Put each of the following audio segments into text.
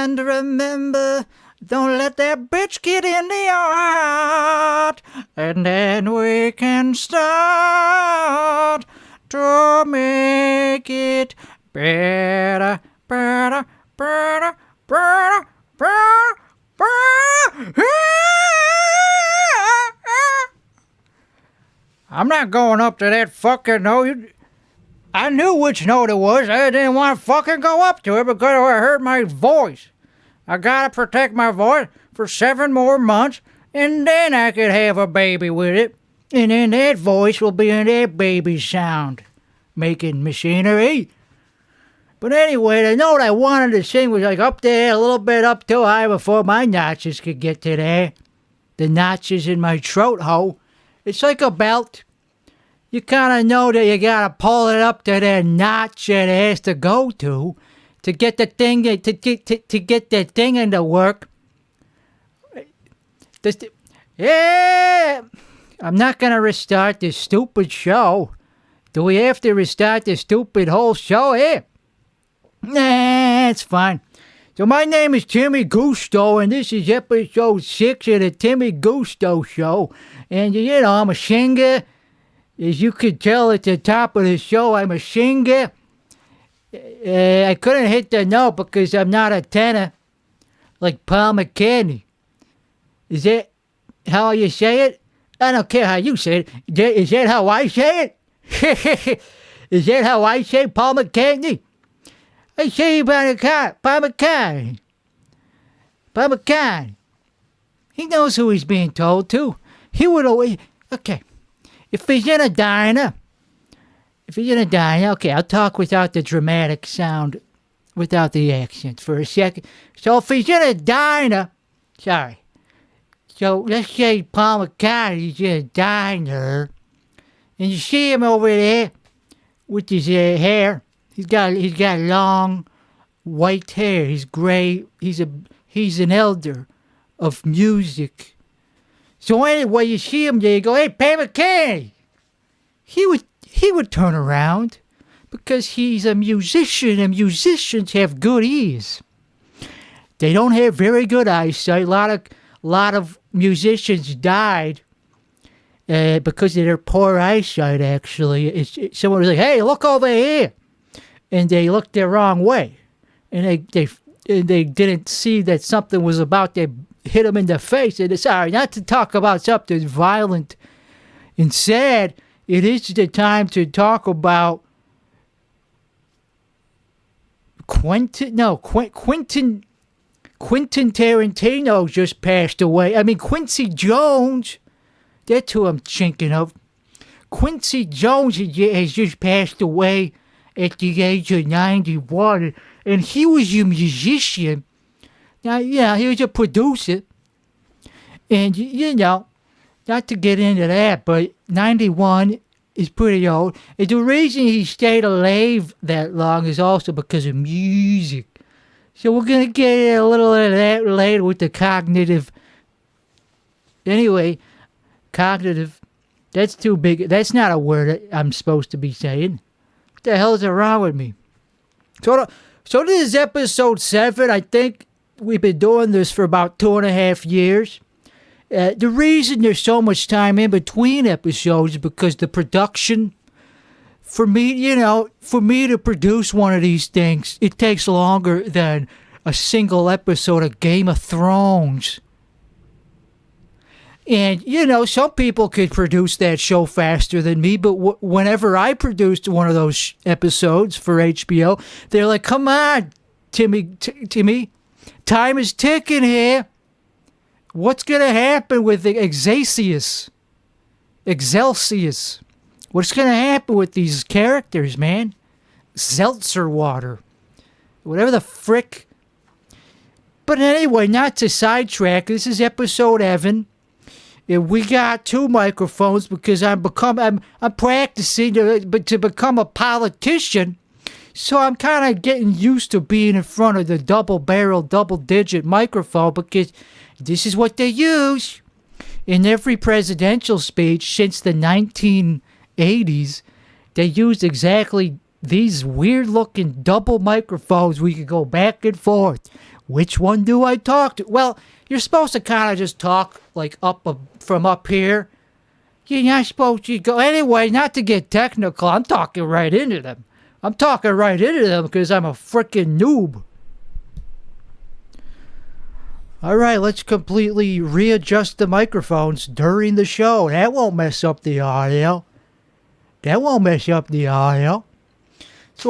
And remember, don't let that bitch get into your heart. And then we can start to make it better, better, better, better, better, better. I'm not going up to that fucking note. I knew which note it was. I didn't want to fucking go up to it because I heard my voice. I gotta protect my voice for 7 more months, and then I could have a baby with it. And then that voice will be in that baby sound making machinery. But anyway, the note I wanted to sing was like up there, a little bit up too high before my notches could get to there. The notches in my throat hole. It's like a belt. You kind of know that you gotta pull it up to that notch that it has to go to get the thing to get the thing into work. Yeah, I'm not gonna restart this stupid show. Do we have to restart this stupid whole show here? Nah, it's fine. So my name is Timmy Gusto, and this is episode 6 of the Timmy Gusto Show. And you know, I'm a singer. As you could tell at the top of the show, I'm a singer. I couldn't hit the note because I'm not a tenor like Paul McCartney. Is that how you say it? I don't care how you say it. Is that how I say it? Is that how I say Paul McCartney? I say Paul McCartney. Paul McCartney. He knows who he's being told to. He would always... Okay. If he's in a diner, okay, I'll talk without the dramatic sound, without the accent for a second. So if he's in a diner, sorry. So let's say Paul McCartney's in a diner, and you see him over there with his hair. He's got long white hair. He's gray. He's an elder of music. So anyway, you see him there, you go, hey, Paul McCartney. He would turn around because he's a musician, and musicians have good ears. They don't have very good eyesight. A lot of musicians died because of their poor eyesight, actually. Someone was like, hey, look over here. And they looked the wrong way. And they didn't see that something was about to hit them in the face. And sorry, not to talk about something violent and sad. It is the time to talk about Quentin Tarantino just passed away. I mean, Quincy Jones, that's who I'm thinking of. Quincy Jones has just passed away at the age of 91, and he was a musician. Now, yeah, he was a producer, and, you know, not to get into that, but 91 is pretty old. And the reason he stayed alive that long is also because of music. So we're going to get a little of that later with the cognitive. Anyway, cognitive. That's too big. That's not a word I'm supposed to be saying. What the hell is wrong with me? So this is episode 7. I think we've been doing this for about 2.5 years. The reason there's so much time in between episodes is because the production, for me to produce one of these things, it takes longer than a single episode of Game of Thrones. And, some people could produce that show faster than me, but whenever I produced one of those episodes for HBO, they're like, come on, Timmy, time is ticking here. What's going to happen with the Excelsius? What's going to happen with these characters, man? Seltzer water. Whatever the frick. But anyway, not to sidetrack, this is episode 7. And we got 2 microphones because I'm practicing to become a politician. So I'm kind of getting used to being in front of the double-barrel, double-digit microphone because this is what they use in every presidential speech since the 1980s. They used exactly these weird-looking double microphones. We could go back and forth. Which one do I talk to? Well, you're supposed to kind of just talk like from up here. You're not supposed to go. Anyway, not to get technical, I'm talking right into them. I'm talking right into them because I'm a freaking noob. All right, let's completely readjust the microphones during the show. That won't mess up the audio. So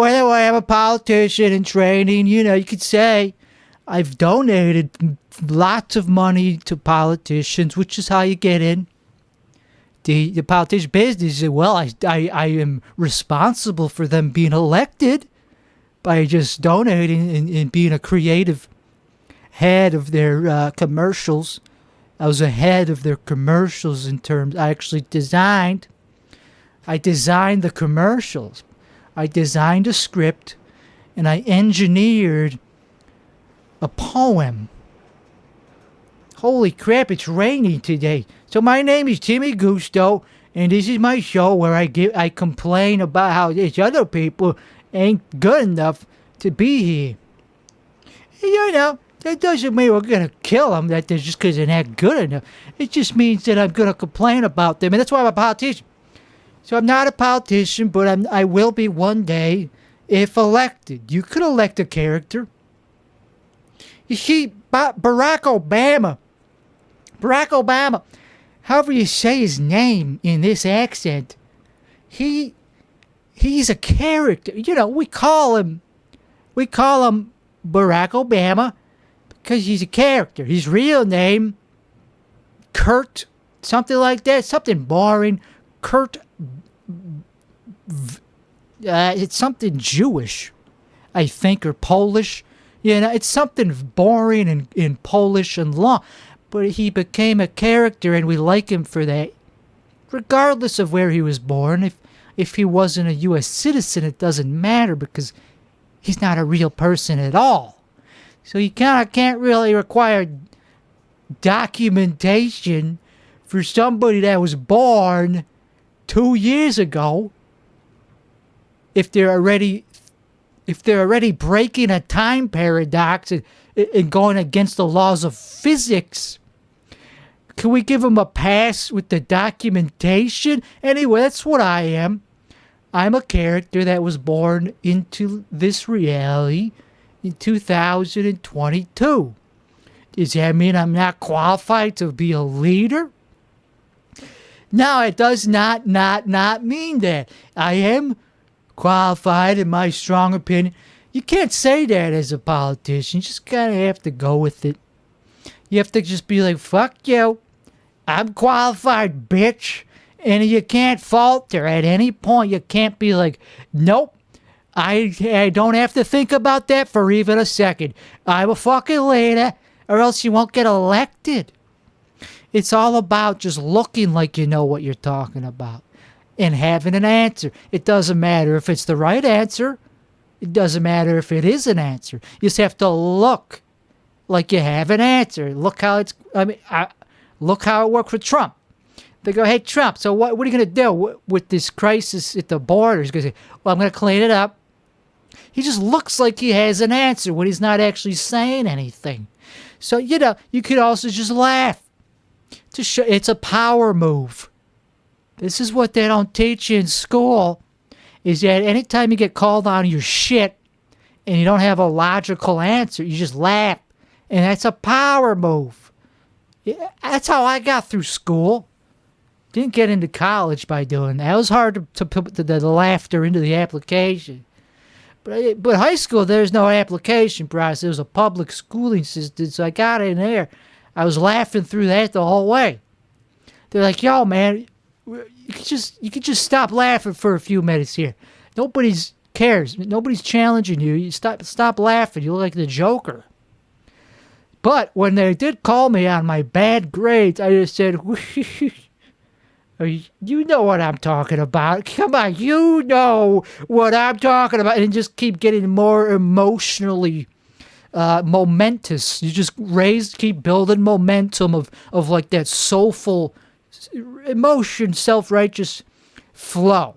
anyway, I'm a politician in training. You know, you could say I've donated lots of money to politicians, which is how you get in the politician business. Well, I am responsible for them being elected by just donating and being a creative head of their commercials. I was a head of their commercials in terms. I designed the commercials. I designed a script, and I engineered a poem. Holy crap, it's raining today. So my name is Timmy Gusto, and this is my show where I complain about how these other people ain't good enough to be here. You know, that doesn't mean we're going to kill them, just because they're not good enough. It just means that I'm going to complain about them, and that's why I'm a politician. So I'm not a politician, but I will be one day if elected. You could elect a character. You see, Barack Obama, however you say his name in this accent, he's a character. You know, we call him Barack Obama because he's a character. His real name, Kurt, something like that, something boring. Kurt, it's something Jewish, I think, or Polish. You know, it's something boring in Polish and long. But he became a character, and we like him for that. Regardless of where he was born, if he wasn't a U.S. citizen, it doesn't matter because he's not a real person at all. So you kind of can't really require documentation for somebody that was born 2 years ago if they're already breaking a time paradox and going against the laws of physics. Can we give them a pass with the documentation? Anyway, that's what I am. I'm a character that was born into this reality in 2022. Does that mean I'm not qualified to be a leader? No, it does not mean that. I am qualified, in my strong opinion. You can't say that as a politician. You just kind of have to go with it. You have to just be like, fuck you. I'm qualified, bitch. And you can't falter at any point. You can't be like, nope. I don't have to think about that for even a second. I'm a fucking leader, or else you won't get elected. It's all about just looking like you know what you're talking about and having an answer. It doesn't matter if it's the right answer. It doesn't matter if it is an answer. You just have to look like you have an answer. Look how look how it worked for Trump. They go, hey, Trump, so what are you going to do with this crisis at the border? He's going to say, well, I'm going to clean it up. He just looks like he has an answer when he's not actually saying anything. So, you know, you could also just laugh. To show it's a power move. This is what they don't teach you in school, is that anytime you get called on your shit and you don't have a logical answer, you just laugh. And that's a power move. That's how I got through school. Didn't get into college by doing that. It was hard to put the laughter into the application. But high school, there's no application process. It was a public schooling system, so I got in there. I was laughing through that the whole way. They're like, yo, man, you could just stop laughing for a few minutes here. Nobody cares. Nobody's challenging you. You stop laughing. You look like the Joker. But when they did call me on my bad grades, I just said, you know what I'm talking about. Come on, you know what I'm talking about. And just keep getting more emotionally momentous. You just keep building momentum of like that soulful emotion, self-righteous flow.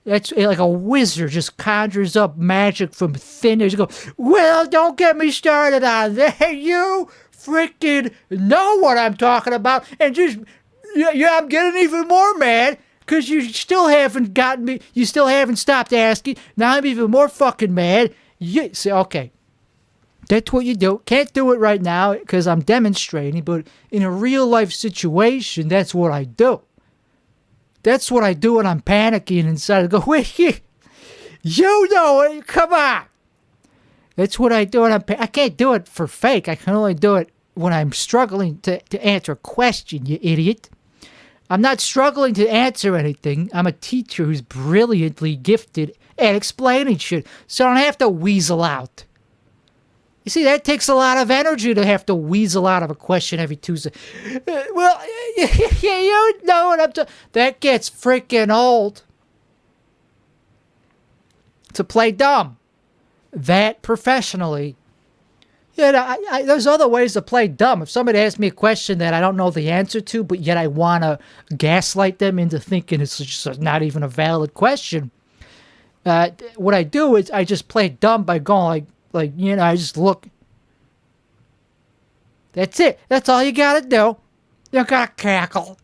That's like a wizard just conjures up magic from thin air. You go, well, don't get me started on that. You freaking know what I'm talking about. And just, yeah, I'm getting even more mad because you still haven't gotten me. You still haven't stopped asking. Now I'm even more fucking mad. You say, okay, that's what you do. Can't do it right now because I'm demonstrating, but in a real life situation, that's what I do. That's what I do when I'm panicking inside. I go, wait, you know it. Come on. That's what I do when I can't do it for fake. I can only do it when I'm struggling to answer a question, you idiot. I'm not struggling to answer anything. I'm a teacher who's brilliantly gifted at explaining shit, so I don't have to weasel out. You see, that takes a lot of energy to have to weasel out of a question every Tuesday. Well, you know what I'm talking. That gets freaking old. To play dumb. That professionally. Yeah, there's other ways to play dumb. If somebody asks me a question that I don't know the answer to, but yet I want to gaslight them into thinking it's just not even a valid question, what I do is I just play dumb by going like, you know, I just look. That's it. That's all you gotta do. You gotta cackle.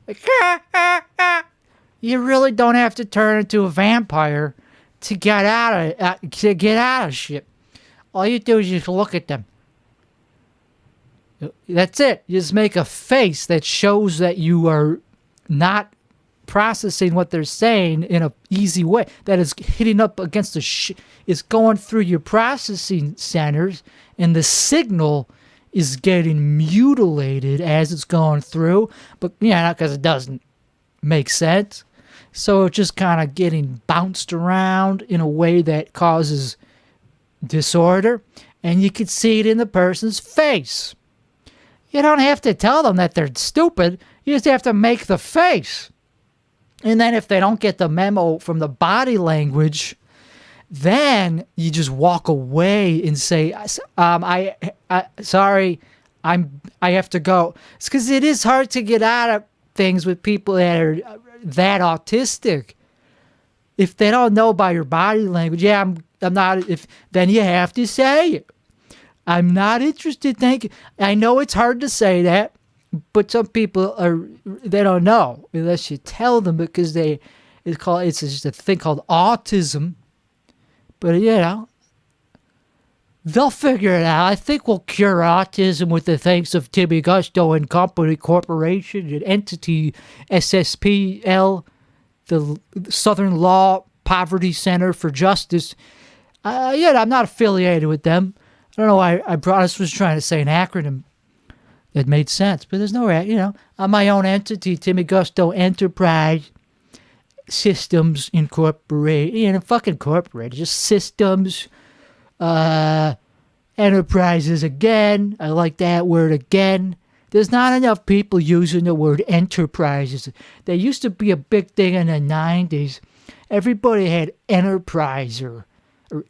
You really don't have to turn into a vampire to get out of shit. All you do is just look at them. That's it. You just make a face that shows that you are not processing what they're saying in an easy way. That is hitting up against it's going through your processing centers, and the signal is getting mutilated as it's going through. But yeah, not because it doesn't make sense. So it's just kind of getting bounced around in a way that causes disorder, and you can see it in the person's face. You don't have to tell them that they're stupid. You just have to make the face. And then if they don't get the memo from the body language, then you just walk away and say, sorry, I have to go. It's because it is hard to get out of things with people that are that autistic. If they don't know by your body language, yeah, I'm not, then you have to say it. I'm not interested, thank you. I know it's hard to say that, but some people they don't know unless you tell them, because it's just a thing called autism. But you know, they'll figure it out. I think we'll cure autism with the thanks of Timmy Gusto and Company Corporation and Entity SSPL, the Southern Law Poverty Center for Justice. I'm not affiliated with them. I don't know why I was trying to say an acronym that made sense, but there's no, I'm my own entity, Timmy Gusto Enterprise Systems Incorporated, fucking corporate, just systems, enterprises again. I like that word again. There's not enough people using the word enterprises. There used to be a big thing in the 90s. Everybody had enterprise or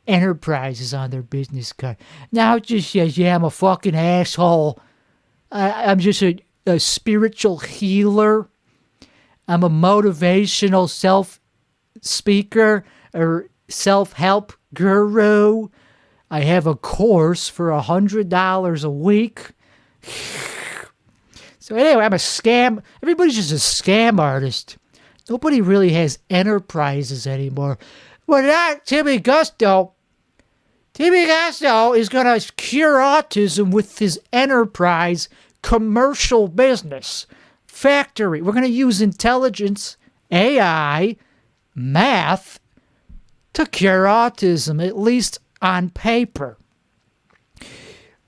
enterprises on their business card. Now it just says, yeah, I'm a fucking asshole. I'm just a spiritual healer. I'm a motivational self-speaker or self-help guru. I have a course for $100 a week. So anyway, I'm a scam. Everybody's just a scam artist. Nobody really has enterprises anymore. Well, not Timmy Gusto. Timmy Gusto is going to cure autism with his enterprise commercial business factory. We're going to use intelligence, AI, math to cure autism, at least on paper.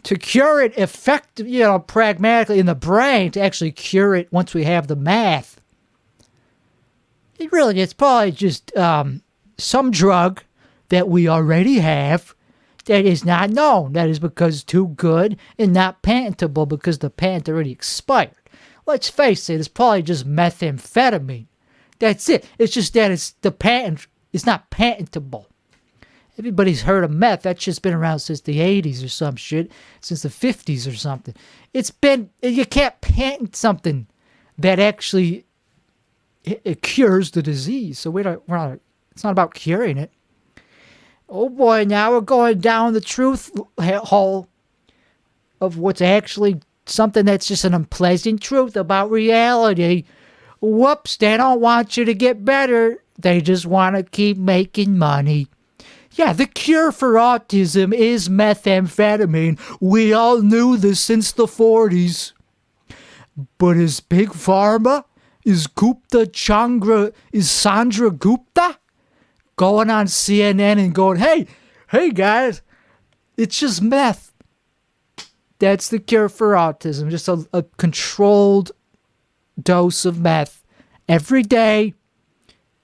To cure it effectively, pragmatically in the brain, to actually cure it once we have the math. It's probably just some drug that we already have that is not known. That is because it's too good and not patentable because the patent already expired. Let's face it, it's probably just methamphetamine. That's it. It's just that the patent is not patentable. Everybody's heard of meth. That shit's been around since the 80s or some shit, since the 50s or something. You can't patent something that actually it cures the disease. So we're not It's not about curing it. Oh boy, now we're going down the truth hole of what's actually something that's just an unpleasant truth about reality. Whoops, they don't want you to get better. They just want to keep making money. Yeah, the cure for autism is methamphetamine. We all knew this since the 40s. But is Big Pharma, is Sandra Gupta going on CNN and going, hey guys, it's just meth. That's the cure for autism. Just a controlled dose of meth every day.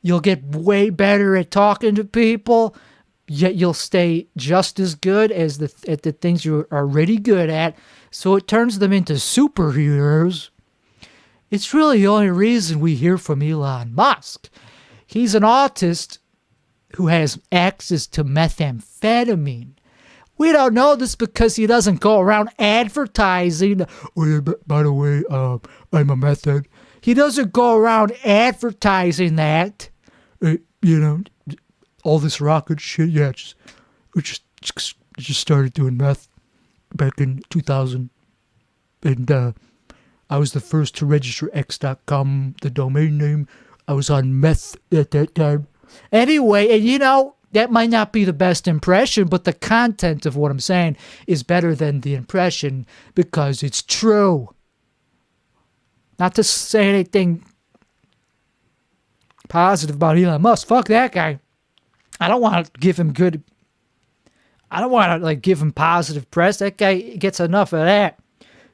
You'll get way better at talking to people, yet you'll stay just as good as at the things you're already good at. So it turns them into superheroes. It's really the only reason we hear from Elon Musk. He's an autist who has access to methamphetamine. We don't know this because he doesn't go around advertising. Oh, yeah, by the way, I'm a meth head. He doesn't go around advertising that. All this rocket shit. Yeah, we just started doing meth back in 2000. And I was the first to register X.com, the domain name. I was on meth at that time. Anyway, and that might not be the best impression, but the content of what I'm saying is better than the impression because it's true. Not to say anything positive about Elon Musk. Fuck that guy. I don't want to give him give him positive press. That guy gets enough of that.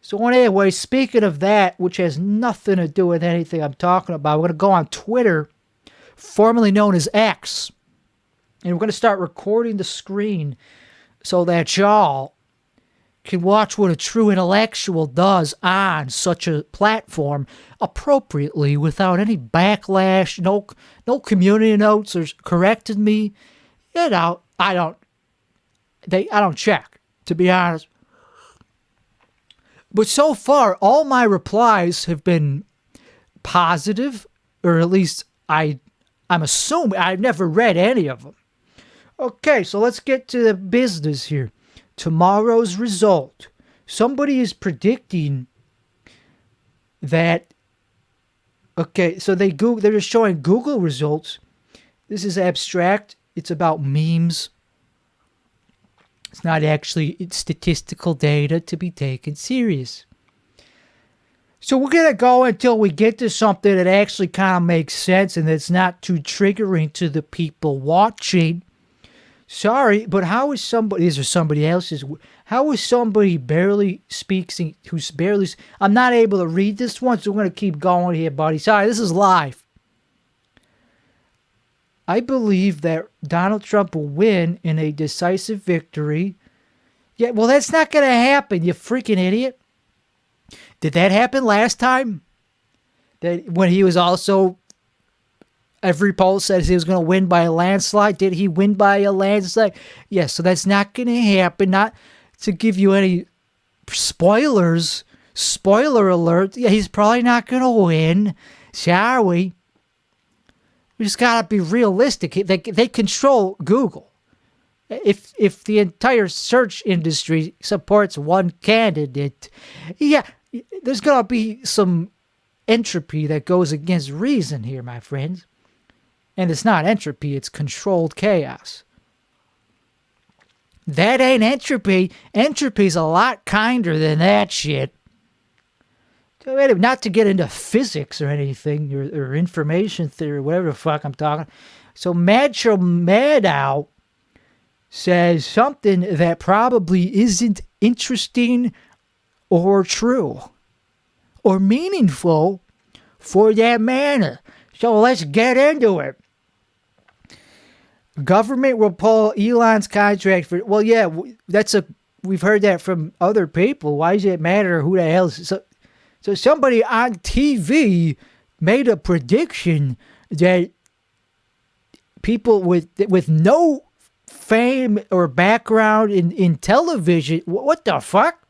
So anyway, speaking of that, which has nothing to do with anything I'm talking about, we're going to go on Twitter, formerly known as X. And we're going to start recording the screen so that y'all can watch what a true intellectual does on such a platform appropriately without any backlash, no community notes or correcting me. I don't check, to be honest. But so far, all my replies have been positive, or at least I'm assuming. I've never read any of them. Okay, so let's get to the business here. Tomorrow's result. Somebody is predicting that. Okay, so they're just showing Google results. This is abstract. It's about memes. It's not actually statistical data to be taken serious. So we're going to go until we get to something that actually kind of makes sense and that's not too triggering to the people watching. Sorry, but how is somebody, these are somebody else's, how is somebody barely speaking, who's barely, I'm not able to read this one, so we're going to keep going here, buddy. Sorry, this is live. I believe that Donald Trump will win in a decisive victory. Yeah, well, that's not going to happen, you freaking idiot. Did that happen last time? That when he was also... Every poll says he was going to win by a landslide. Did he win by a landslide? Yes, so that's not going to happen. Not to give you any spoilers. Spoiler alert. Yeah, he's probably not going to win. Shall we? We just got to be realistic. They control Google. If the entire search industry supports one candidate, yeah, there's going to be some entropy that goes against reason here, my friends. And it's not entropy, it's controlled chaos. That ain't entropy. Entropy's a lot kinder than that shit. Not to get into physics or anything, or information theory, whatever the fuck I'm talking. So Macho Maddow says something that probably isn't interesting or true or meaningful for that matter. So let's get into it. Government will pull Elon's contract for... Well, yeah, we've heard that from other people. Why does it matter who the hell... So somebody on TV made a prediction that people with no fame or background in television... What the fuck?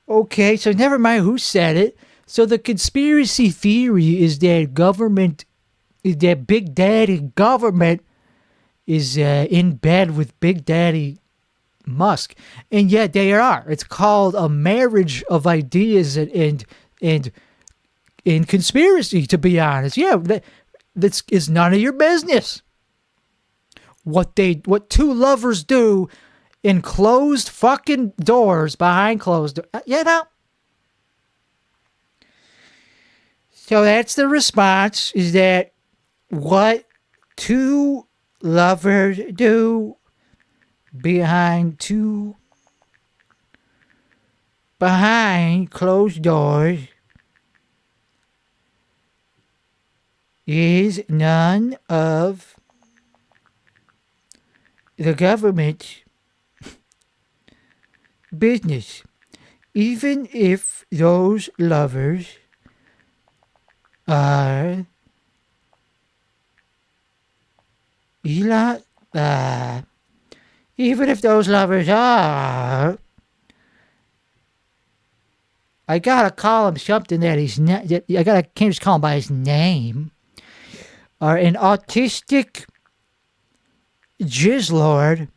Okay, so never mind who said it. So the conspiracy theory is that government that Big Daddy government is in bed with Big Daddy Musk, and yet they are. It's called a marriage of ideas and conspiracy. To be honest, yeah, that's is none of your business. What two lovers do in closed fucking doors, behind closed doors, you know. So that's the response, is that what two lovers do behind closed doors is none of the government's business, even if those lovers are even if those lovers are, I gotta call him something that he's not. Can't just call him by his name. Are an autistic jizzlord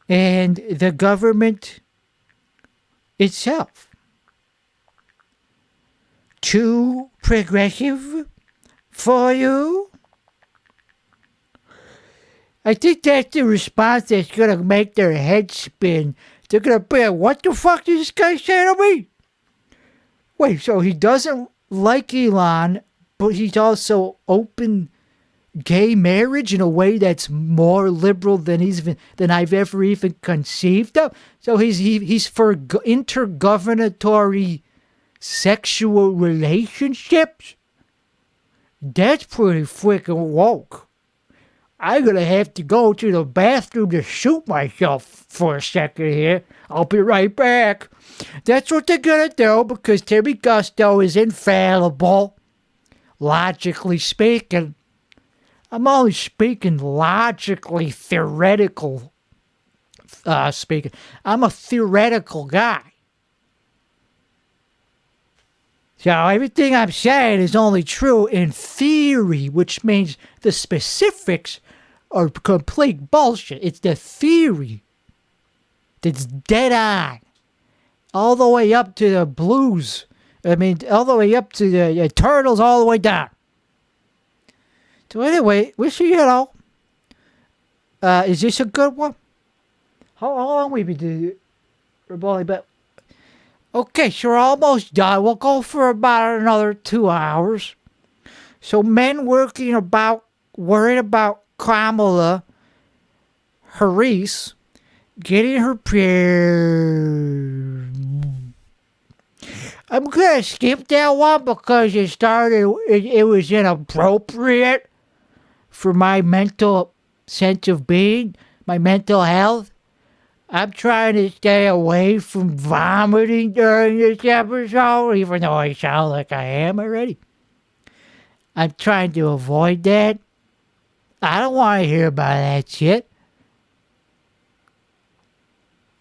and the government itself. Too progressive for you? I think that's the response that's gonna make their head spin. They're gonna be like, what the fuck did this guy say to me? Wait, so he doesn't like Elon, but he's also open gay marriage in a way that's more liberal than I've ever even conceived of. So he's for intergovernatory sexual relationships. That's pretty freaking woke. I'm gonna have to go to the bathroom to shoot myself for a second here. I'll be right back. That's what they're gonna do because Timmy Gusto is infallible, logically speaking. I'm only speaking logically, theoretical speaking. I'm a theoretical guy. So everything I'm saying is only true in theory, which means the specifics are complete bullshit. It's the theory that's dead on. All the way up to the blues. I mean, all the way up to the turtles, all the way down. So anyway, we see, is this a good one? How long we been doing it? But okay, so we're almost done. We'll go for about another 2 hours. So men worried about Kamala Harris getting her period. I'm gonna skip that one because it was inappropriate for my mental sense of being, my mental health. I'm trying to stay away from vomiting during this episode, even though I sound like I am already. I'm trying to avoid that. I don't want to hear about that shit.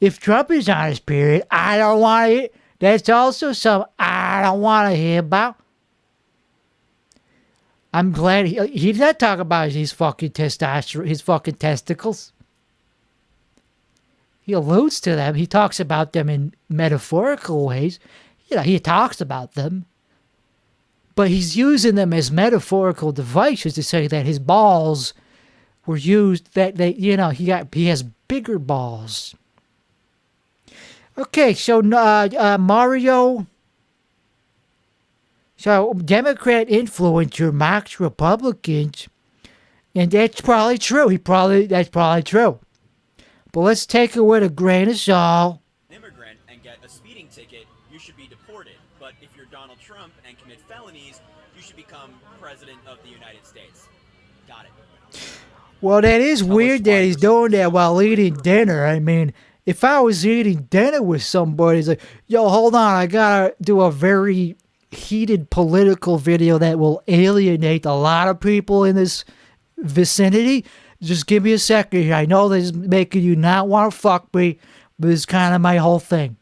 If Trump is on his period, I don't want to hear. That's also something I don't want to hear about. I'm glad he's not talking about his fucking testosterone, his fucking testicles. He alludes to them. He talks about them in metaphorical ways. He talks about them. But he's using them as metaphorical devices to say that his balls were used, that he has bigger balls. Okay, so Mario. So Democrat influencer mocks Republicans, and that's probably true. That's probably true. But let's take it with a grain of salt. Immigrant and get a speeding ticket, you should be deported. But if you're Donald Trump and commit felonies, you should become president of the United States. Got it. Well, that is weird that he's doing that while eating dinner. I mean, if I was eating dinner with somebody, it's like, yo, hold on, I gotta do a very heated political video that will alienate a lot of people in this vicinity. Just give me a second here. I know this is making you not want to fuck me, but it's kind of my whole thing.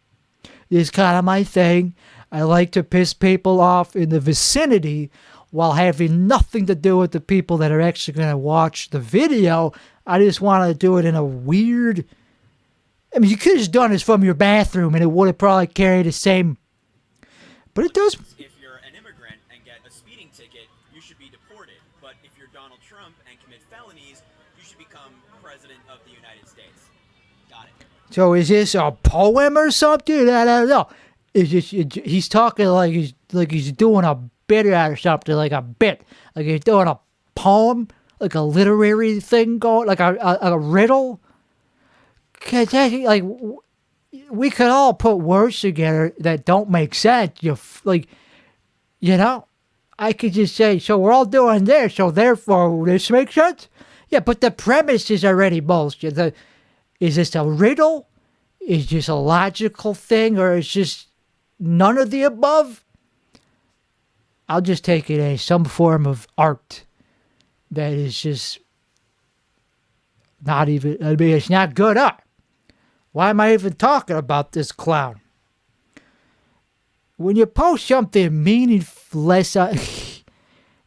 It's kind of my thing. I like to piss people off in the vicinity while having nothing to do with the people that are actually going to watch the video. I just want to do it in a weird... I mean, you could have just done this from your bathroom and it would have probably carried the same... But it does... If you're an immigrant and get a speeding ticket, you should be deported. But if you're Donald Trump and commit felonies, you should become president of the United States. Got it. So is this a poem or something? I don't know. He's talking like he's doing a bit or something, like a bit. Like he's doing a poem, like a literary thing going, like a riddle. Cause like we could all put words together that don't make sense. I could just say, so we're all doing this, so therefore this makes sense. Yeah, but the premise is already bullshit. Is this a riddle? Is this a logical thing, or is just none of the above? I'll just take it as some form of art that is just not even, I mean, it's not good art. Why am I even talking about this clown? When you post something meaningless, that's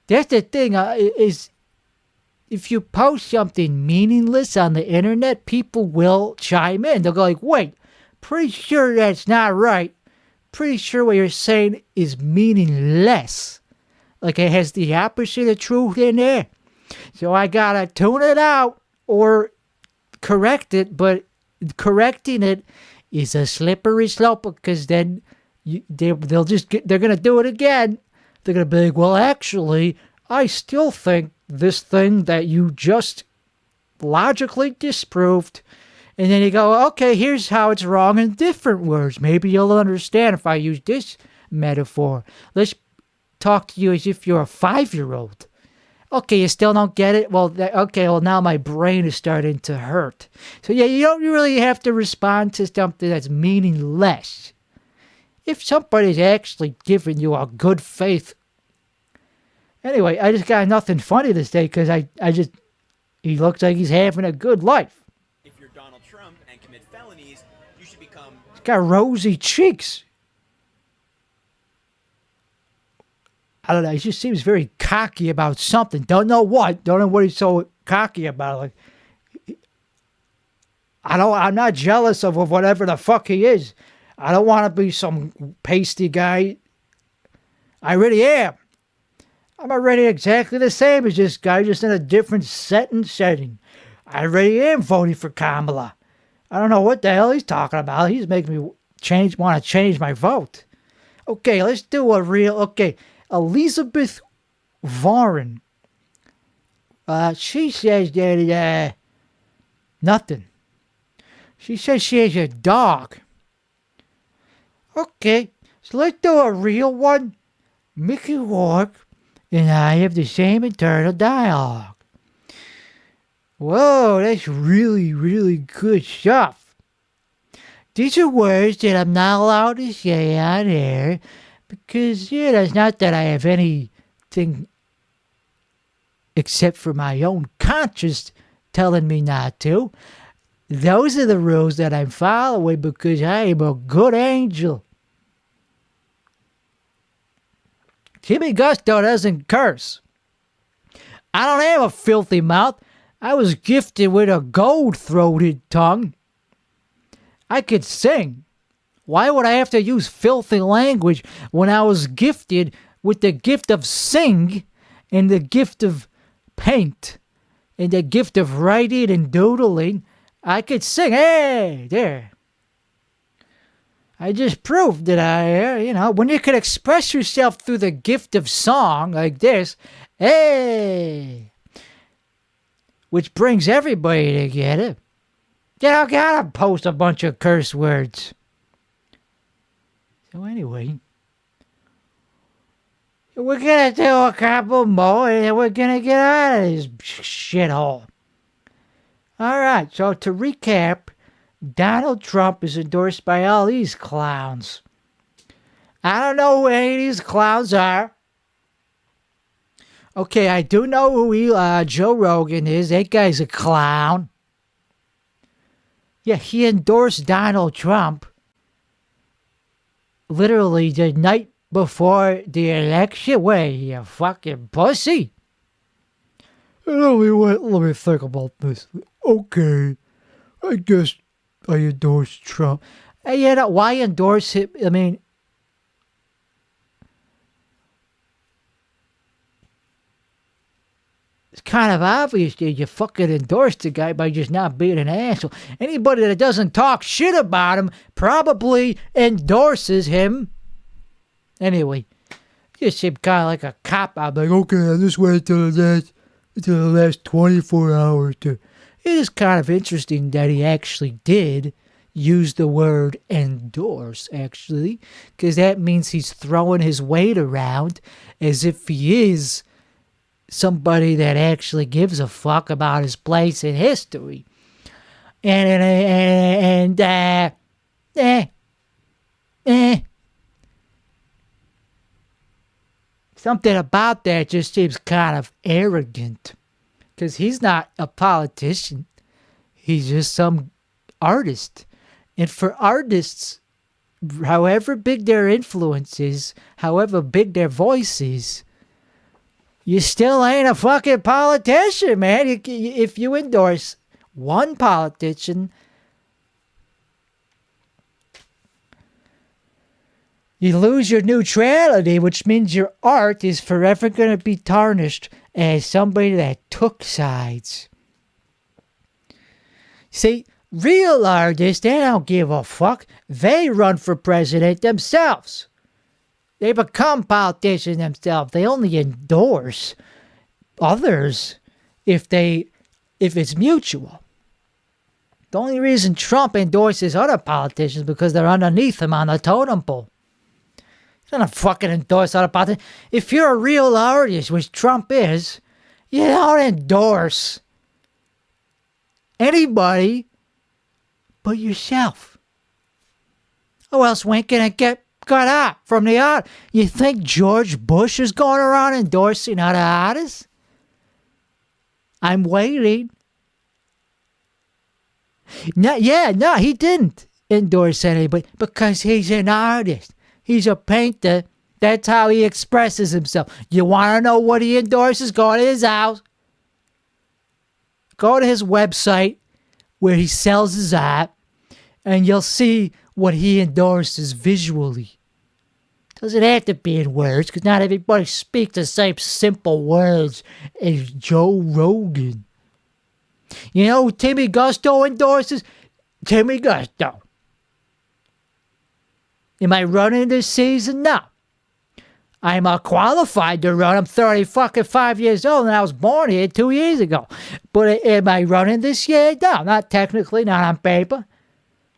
the thing, is if you post something meaningless on the internet, people will chime in. They'll go like, wait, pretty sure that's not right. Pretty sure what you're saying is meaningless. Like it has the opposite of truth in there. So I gotta tune it out or correct it, but correcting it is a slippery slope because then they're gonna do it again. They're gonna be like, well, actually, I still think this thing that you just logically disproved. And then you go, okay, here's how it's wrong in different words. Maybe you'll understand if I use this metaphor. Let's talk to you as if you're a 5-year-old. Okay, you still don't get it? Well, now my brain is starting to hurt. So yeah, you don't really have to respond to something that's meaningless. If somebody's actually giving you a good faith. Anyway, I just got nothing funny to say because he looks like he's having a good life. If you're Donald Trump and commit felonies, you should become... He's got rosy cheeks. I don't know. He just seems very cocky about something. Don't know what. Don't know what he's so cocky about. Like, I'm not jealous of whatever the fuck he is. I don't want to be some pasty guy. I really am. I'm already exactly the same as this guy, just in a different setting. I really am voting for Kamala. I don't know what the hell he's talking about. He's making me want to change my vote. Okay, let's do a real... Okay, Elizabeth Warren. She says that... nothing. She says she has a dog. Okay, so let's do a real one. Mickey Rourke and I have the same internal dialogue. Whoa, that's really, really good stuff. These are words that I'm not allowed to say on air because, it's not that I have anything except for my own conscience telling me not to. Those are the rules that I'm following because I am a good angel. Timmy Gusto doesn't curse. I don't have a filthy mouth. I was gifted with a gold-throated tongue. I could sing. Why would I have to use filthy language when I was gifted with the gift of sing and the gift of paint and the gift of writing and doodling? I could sing. Hey, there. I just proved that when you can express yourself through the gift of song like this, hey, which brings everybody together. I gotta post a bunch of curse words. So anyway, we're gonna do a couple more and then we're gonna get out of this shithole. Alright, so to recap, Donald Trump is endorsed by all these clowns. I don't know who any of these clowns are. Okay, I do know who Joe Rogan is. That guy's a clown. Yeah, he endorsed Donald Trump literally the night before the election? Where you fucking pussy? Let me think about this. Okay, I guess I endorse Trump. And you know, why endorse him? I mean, it's kind of obvious that you fucking endorse the guy by just not being an asshole. Anybody that doesn't talk shit about him probably endorses him. Anyway, just seemed kind of like a cop out. Like, okay, I'll just wait until the last 24 hours to. It is kind of interesting that he actually did use the word endorse, actually, because that means he's throwing his weight around as if he is somebody that actually gives a fuck about his place in history. Something about that just seems kind of arrogant. Because he's not a politician. He's just some artist. And for artists, however big their influence is, however big their voice is, you still ain't a fucking politician, man. If you endorse one politician, you lose your neutrality, which means your art is forever going to be tarnished as somebody that took sides. See, real artists, they don't give a fuck. They run for president themselves. They become politicians themselves. They only endorse others if it's mutual. The only reason Trump endorses other politicians is because they're underneath him on the totem pole. He's not fucking endorse other politicians. If you're a real artist, which Trump is, you don't endorse anybody but yourself. Who else ain't gonna get got out from the art? You think George Bush is going around endorsing other artists? I'm waiting. No, he didn't endorse anybody because he's an artist. He's a painter. That's how he expresses himself. You want to know what he endorses? Go to his house. Go to his website where he sells his art, and you'll see what he endorses visually. Doesn't have to be in words, because not everybody speaks the same simple words as Joe Rogan. You know who Timmy Gusto endorses? Timmy Gusto. Am I running this season? No. I'm qualified to run. I'm 5 years old, and I was born here 2 years ago. But am I running this year? No, not technically, not on paper.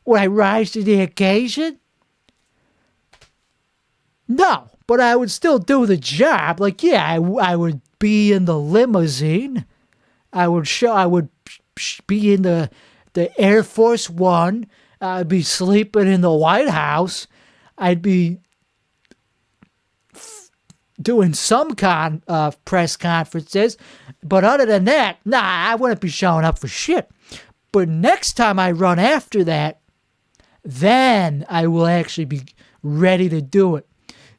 Would I rise to the occasion? No, but I would still do the job. Like, yeah, I would be in the limousine. I would be in the Air Force One. I'd be sleeping in the White House. I'd be doing some press conferences. But other than that, nah, I wouldn't be showing up for shit. But next time I run after that, then I will actually be ready to do it.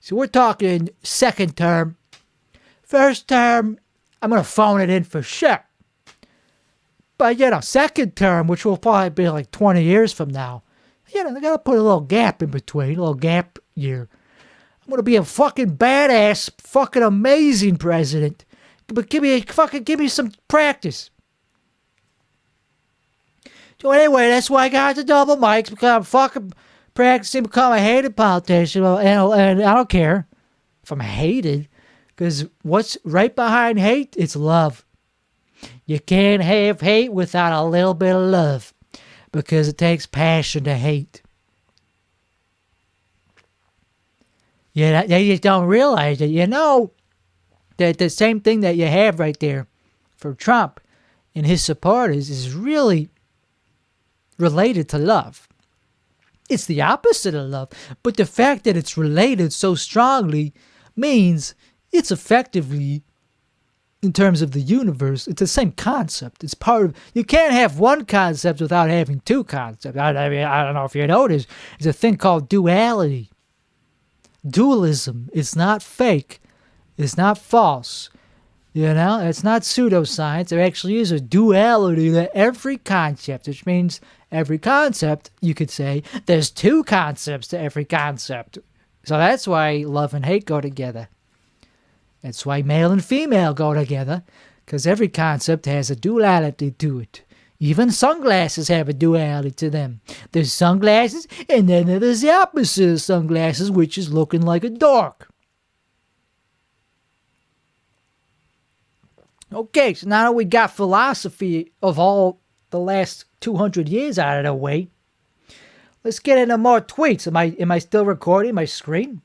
So we're talking second term. First term, I'm going to phone it in for sure. But, second term, which will probably be like 20 years from now, they got to put a little gap in between, a little gap year. I'm going to be a fucking badass, fucking amazing president. But give me some practice. So anyway, that's why I got the double mics, because I'm fucking practicing to become a hated politician. And I don't care if I'm hated, because what's right behind hate? It's love. You can't have hate without a little bit of love, because it takes passion to hate. Yeah, they just don't realize it. That the same thing that you have right there for Trump and his supporters is really related to love. It's the opposite of love, but the fact that it's related so strongly means it's effectively, in terms of the universe, it's the same concept. It's part of, you can't have one concept without having two concepts. I don't know if you noticed, there's a thing called duality. dualism. It's not fake. It's not false. You know, it's not pseudoscience. There actually is a duality to every concept, which means every concept, you could say, there's two concepts to every concept. So that's why love and hate go together. That's why male and female go together, because every concept has a duality to it. Even sunglasses have a duality to them. There's sunglasses, and then there's the opposite of sunglasses, which is looking like a dork. Okay, so now that we got philosophy of all the last 200 years out of the way, let's get into more tweets. Am I still recording my screen?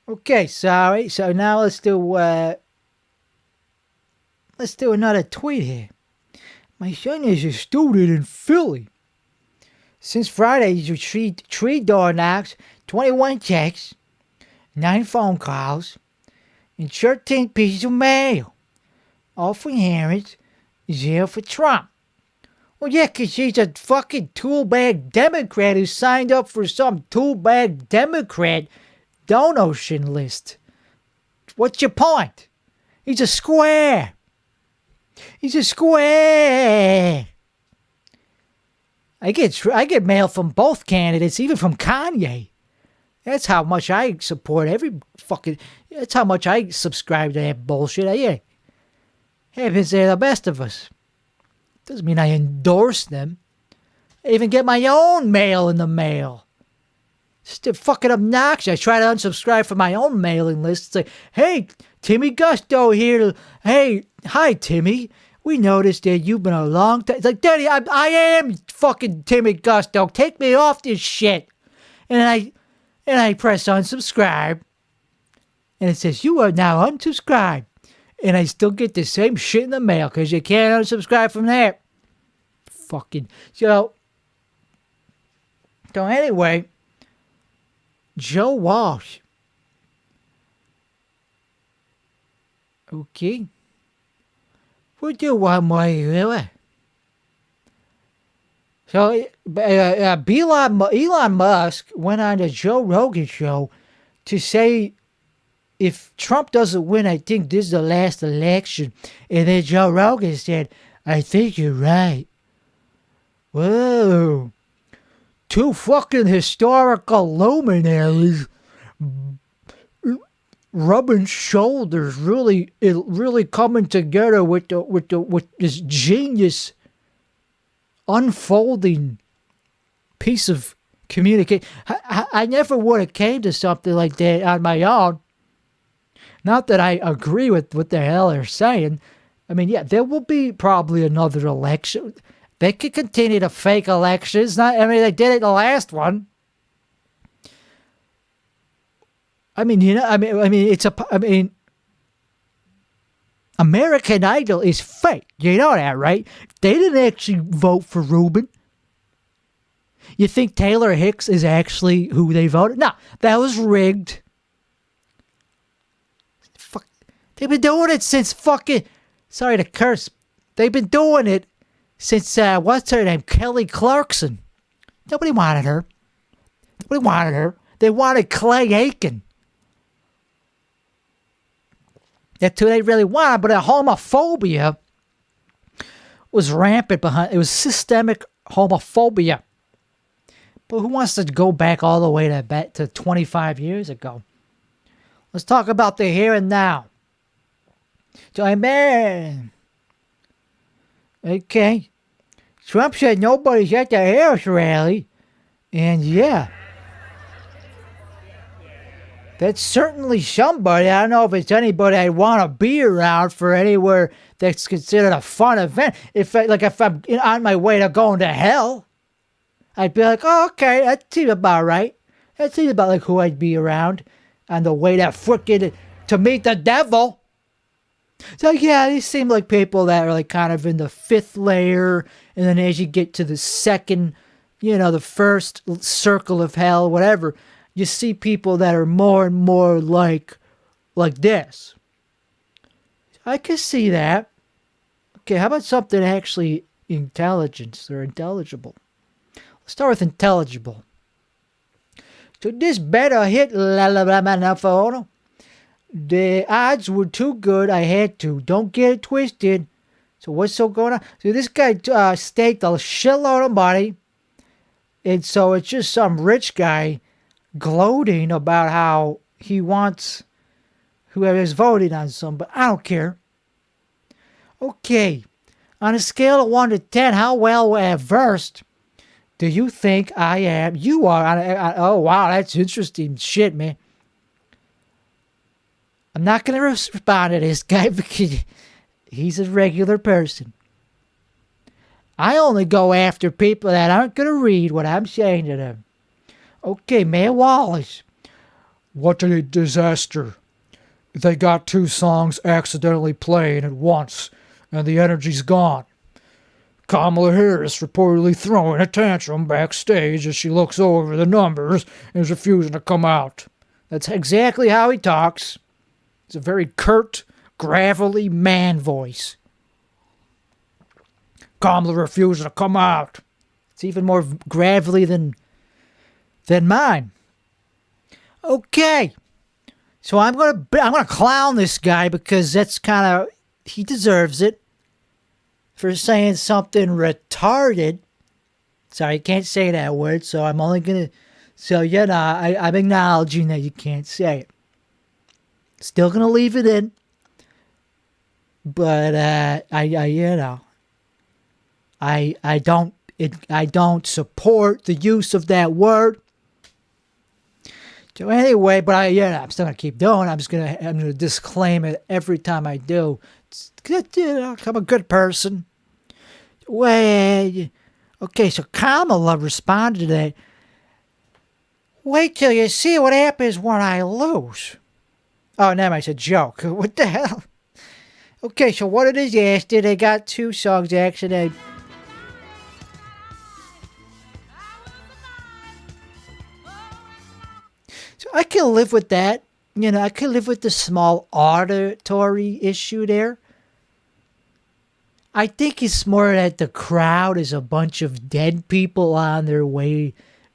Okay, sorry. So now let's do another tweet here. My son is a student in Philly. Since Friday, he's received 3 door knocks, 21 texts, 9 phone calls, and 13 pieces of mail. All for Harris, 0 for Trump. Well, yeah, 'cause he's a fucking toolbag Democrat who signed up for some toolbag Democrat donation list. What's your point? He's a square. He's a square. I get mail from both candidates, even from Kanye. That's how much I support that's how much I subscribe to that bullshit. Yeah. Happens they're the best of us. Doesn't mean I endorse them. I even get my own mail in the mail. It's just fucking obnoxious. I try to unsubscribe from my own mailing list. It's like, hey, Timmy Gusto here. Hey, hi, Timmy. We noticed that you've been a long time. It's like, Daddy, I am fucking Timmy Gusto. Take me off this shit. And I press unsubscribe. And it says, you are now unsubscribed. And I still get the same shit in the mail because you can't unsubscribe from there. Fucking. So anyway, Joe Walsh. Okay. We'll do one more here. So, Elon Musk went on the Joe Rogan show to say if Trump doesn't win, I think this is the last election. And then Joe Rogan said, I think you're right. Whoa. 2 fucking historical luminaries rubbing shoulders, really coming together with this genius unfolding piece of communication. I never would have came to something like that on my own. Not that I agree with what the hell they're saying. I mean, yeah, there will be probably another election. They could continue to fake elections. They did it the last one. American Idol is fake. You know that, right? They didn't actually vote for Rubin. You think Taylor Hicks is actually who they voted? No, that was rigged. Fuck. They've been doing it since fucking... Sorry to curse. They've been doing it since, what's her name? Kelly Clarkson. Nobody wanted her. They wanted Clay Aiken. That's who they really wanted, but the homophobia was rampant behind. It was systemic homophobia. But who wants to go back all the way to 25 years ago? Let's talk about the here and now. So, man. Okay. Trump said nobody's at the Harris rally. And yeah. That's certainly somebody. I don't know if it's anybody I'd want to be around for anywhere that's considered a fun event. If I'm on my way to going to hell, I'd be like, oh, okay, that seems about right. That seems about like who I'd be around on the way to meet the devil. So yeah, these seem like people that are like kind of in the 5th layer, and then as you get to the second, the first circle of hell, whatever, you see people that are more and more like this. I can see that. Okay, how about something actually intelligence or intelligible? Let's start with intelligible. So this better hit la la la la la photo. The odds were too good. I had to. Don't get it twisted. So what's so going on? So this guy staked a shitload of money. And so it's just some rich guy gloating about how he wants whoever's voting on some, but I don't care. Okay, on a scale of 1 to 10, how well versed do you think I am? You are. Oh, wow, that's interesting shit, man. I'm not going to respond to this guy because he's a regular person. I only go after people that aren't going to read what I'm saying to them. Okay, Mayor Wallace. What a disaster. They got 2 songs accidentally playing at once, and the energy's gone. Kamala Harris reportedly throwing a tantrum backstage as she looks over the numbers and is refusing to come out. That's exactly how he talks. It's a very curt, gravelly man voice. Kamala refusing to come out. It's even more gravelly than mine. Okay. So I'm gonna clown this guy because that's kind of, he deserves it for saying something retarded. Sorry, you can't say that word, so I'm only gonna, so I'm acknowledging that you can't say it. Still gonna leave it in, but I don't support the use of that word. So anyway, but I'm still gonna keep doing. I'm gonna disclaim it every time I do. It's good, I'm a good person. Wait, okay. So Kamala responded to that. Wait till you see what happens when I lose. Oh, never mind. It's a joke. What the hell? Okay, so what it is, yesterday they got 2 songs actually. So I can live with that. I can live with the small auditory issue there. I think it's more that the crowd is a bunch of dead people on their way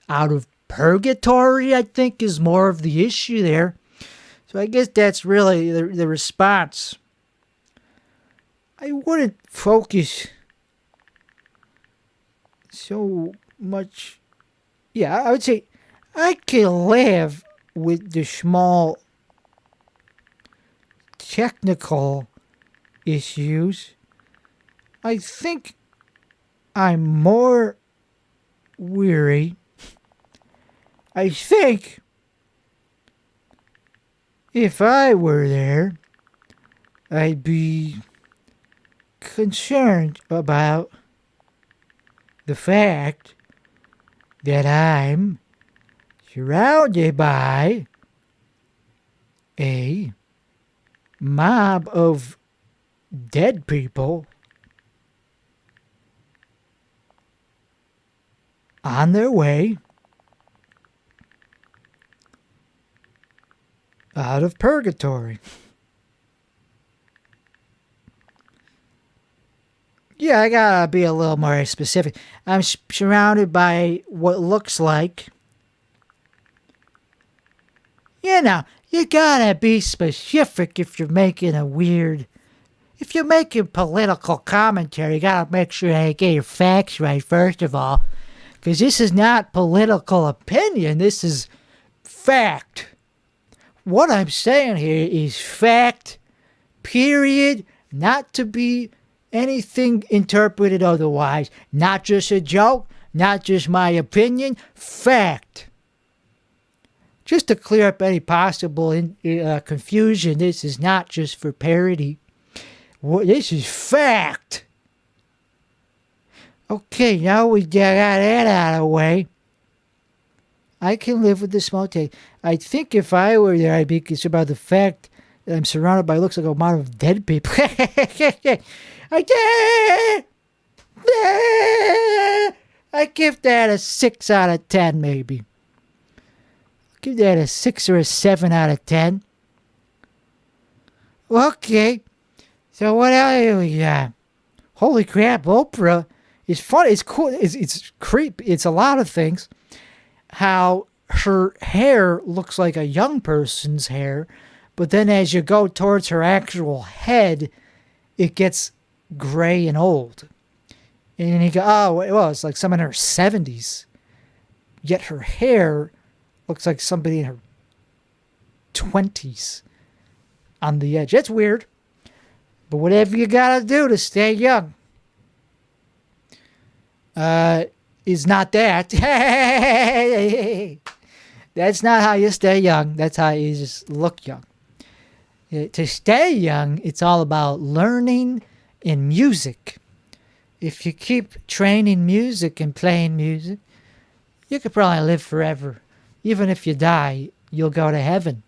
out of purgatory, I think, is more of the issue there. So I guess that's really the response. I wouldn't focus so much. Yeah, I would say I can live with the small technical issues. I think I'm more weary. I think if I were there, I'd be concerned about the fact that I'm surrounded by a mob of dead people on their way out of purgatory. Yeah, I gotta be a little more specific. I'm surrounded by what looks like, you gotta be specific if you're making if you're making political commentary, you gotta make sure you get your facts right, first of all. Because this is not political opinion, this is fact. What I'm saying here is fact, period, not to be anything interpreted otherwise. Not just a joke, not just my opinion, fact. Just to clear up any possible confusion, this is not just for parody. This is fact. Okay, now we got that out of the way. I can live with the small take. I think if I were there, I'd be concerned about the fact that I'm surrounded by looks like a mob of dead people. I give that a 6 out of 10, maybe. Give that a 6 or a 7 out of 10. Okay. So what else do we got? Holy crap, Oprah is fun. It's cool. It's creep. It's a lot of things. How her hair looks like a young person's hair, but then as you go towards her actual head, it gets gray and old. And you go, oh, well, it's like someone in her 70s. Yet her hair looks like somebody in her 20s on the edge. It's weird. But whatever you gotta do to stay young is not that. That's not how you stay young. That's how you just look young. To stay young, it's all about learning and music. If you keep training music and playing music, you could probably live forever. Even if you die, you'll go to heaven.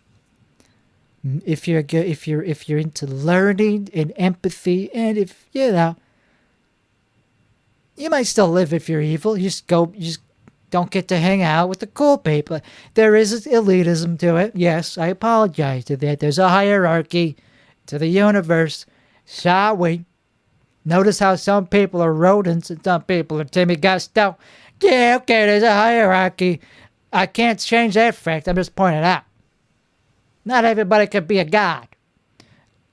If you're into learning and empathy, and if you might still live if you're evil. You just don't get to hang out with the cool people. There is elitism to it. Yes, I apologize to that. There's a hierarchy to the universe. Shall we? Notice how some people are rodents and some people are Timmy Gusto. Yeah, okay, there's a hierarchy. I can't change that fact. I'm just pointing it out. Not everybody could be a god.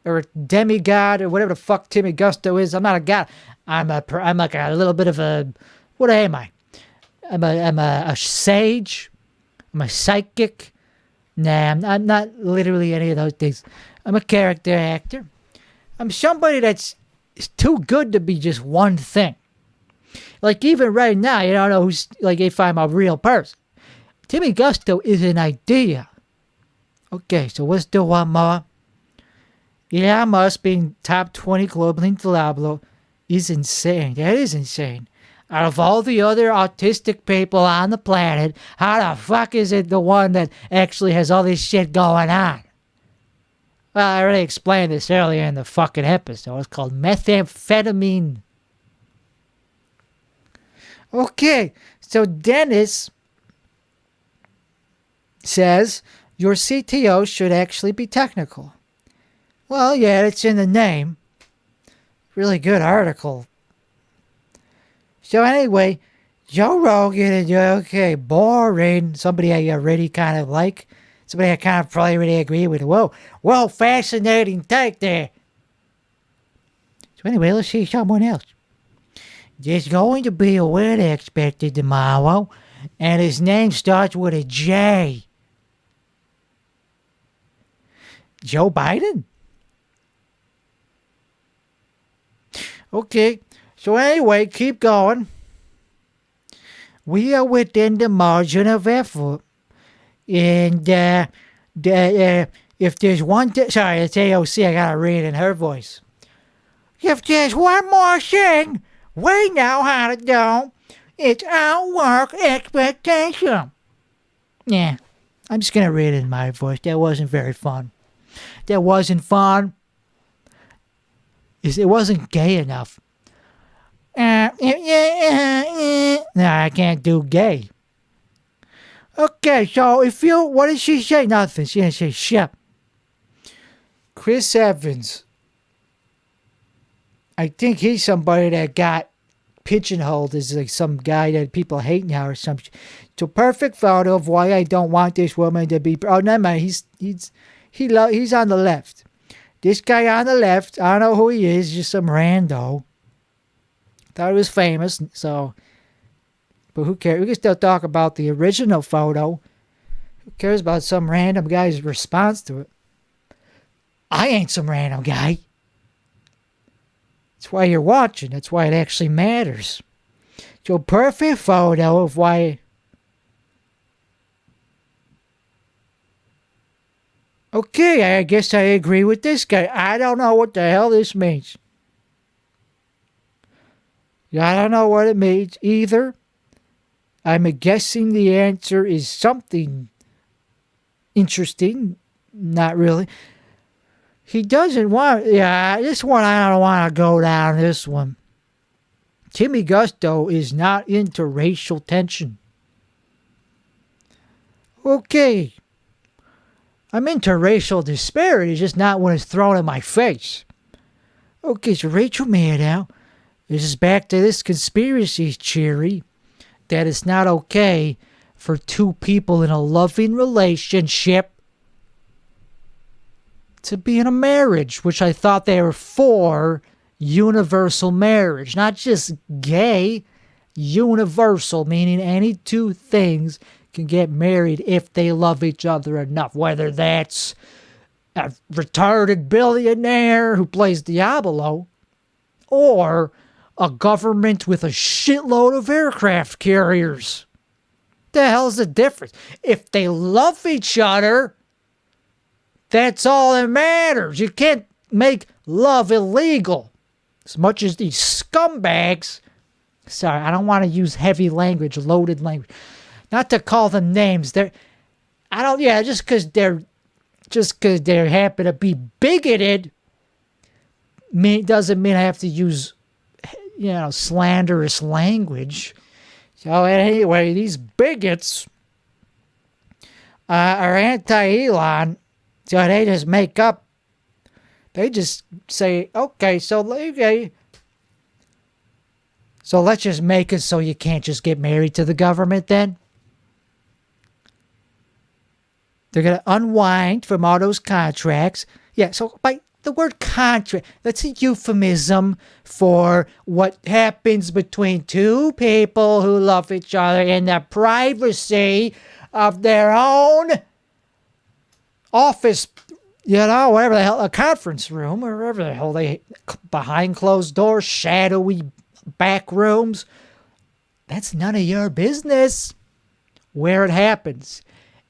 Or a demigod or whatever the fuck Timmy Gusto is. I'm not a god. I'm like a little bit of a... What am I? I'm a sage. I'm a psychic. Nah, I'm not literally any of those things. I'm a character actor. I'm somebody that's too good to be just one thing. Like even right now, you don't know who's, like, if I'm a real person. Timmy Gusto is an idea. Okay, so let's do one more. Elon Musk being top 20 global intellectual is insane. That is insane. Out of all the other autistic people on the planet, how the fuck is it the one that actually has all this shit going on? Well, I already explained this earlier in the fucking episode. It's called methamphetamine. Okay, so Dennis says your CTO should actually be technical. Well, yeah, it's in the name. Really good article. So anyway, Joe Rogan and okay, boring. Somebody I already kind of like. Somebody I kind of probably already agree with. Whoa, fascinating take there. So anyway, let's see someone else. There's going to be a wedding expected tomorrow, and his name starts with a J. Joe Biden? Okay, so anyway, keep going. We are within the margin of effort. And if there's one thing... Sorry, it's AOC. I got to read in her voice. If there's one more thing we know how to do, it's outwork expectation. Yeah, I'm just going to read it in my voice. That wasn't very fun. That wasn't fun. It wasn't gay enough. No, I can't do gay. Okay, so what did she say? Nothing. She didn't say shit. Chris Evans. I think he's somebody that got pigeonholed as like some guy that people hate now or something. It's a perfect photo of why I don't want this woman to be... Oh, never mind. He's on the left. This guy on the left, I don't know who he is, just some rando. Thought he was famous, so... But who cares? We can still talk about the original photo. Who cares about some random guy's response to it? I ain't some random guy. That's why you're watching. That's why it actually matters. So perfect photo of why... Okay, I guess I agree with this guy. I don't know what the hell this means. I don't know what it means either. I'm guessing the answer is something interesting. Not really. He doesn't want... Yeah, this one I don't want to go down this one. Timmy Gusto is not into racial tension. Okay. I'm into racial disparity, just not when it's thrown in my face. Okay, so Rachel Maddow, this is back to this conspiracy theory that it's not okay for two people in a loving relationship to be in a marriage, which I thought they were for universal marriage, not just gay, universal, meaning any two things can get married if they love each other enough, whether that's a retarded billionaire who plays Diablo or a government with a shitload of aircraft carriers. The hell's the difference? If they love each other, that's all that matters. You can't make love illegal. As much as these scumbags, sorry, I don't want to use heavy language, loaded language. Not to call them names. Just because they happen to be bigoted, doesn't mean I have to use, slanderous language. So anyway, these bigots are anti-Elon, so they just make up. They just say, okay, so let's just make it so you can't just get married to the government then. They're going to unwind from all those contracts. Yeah, so by the word contract, that's a euphemism for what happens between two people who love each other in the privacy of their own office, whatever the hell, a conference room, or wherever the hell they, behind closed doors, shadowy back rooms. That's none of your business where it happens.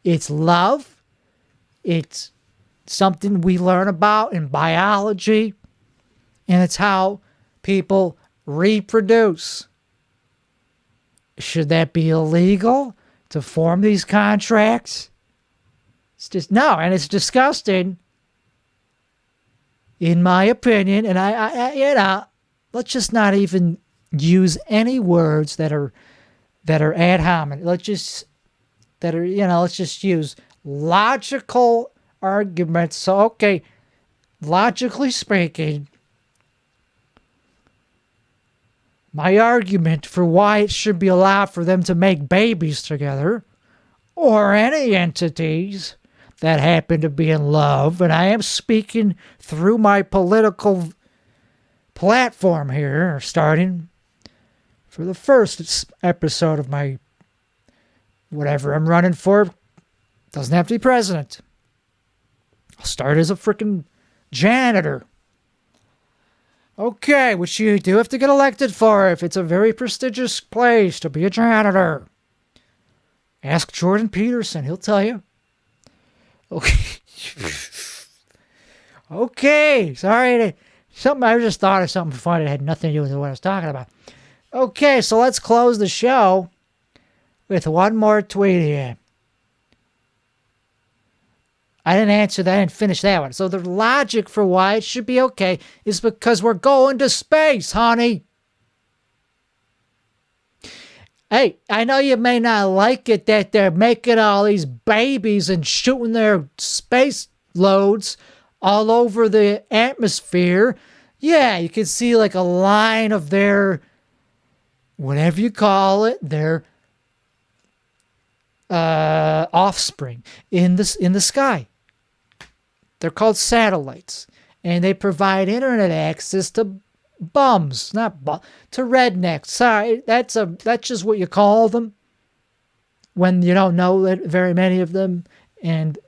It's love. It's something we learn about in biology, and it's how people reproduce. Should that be illegal to form these contracts? It's just, no, and it's disgusting, in my opinion, and I let's just not even use any words that are ad hominem. Let's just use logical arguments. So, okay, logically speaking, my argument for why it should be allowed for them to make babies together, or any entities that happen to be in love, and I am speaking through my political platform here, starting for the first episode of my whatever I'm running for. Doesn't have to be president. I'll start as a freaking janitor. Okay, which you do have to get elected for if it's a very prestigious place to be a janitor. Ask Jordan Peterson, he'll tell you. Okay. Okay, sorry. I just thought of something funny that had nothing to do with what I was talking about. Okay, so let's close the show with one more tweet here. I didn't answer that. I didn't finish that one. So the logic for why it should be okay is because we're going to space, honey. Hey, I know you may not like it that they're making all these babies and shooting their space loads all over the atmosphere. Yeah, you can see like a line of their, whatever you call it, their offspring in the sky. They're called satellites, and they provide internet access to bums, to rednecks. Sorry, that's just what you call them when you don't know that very many of them and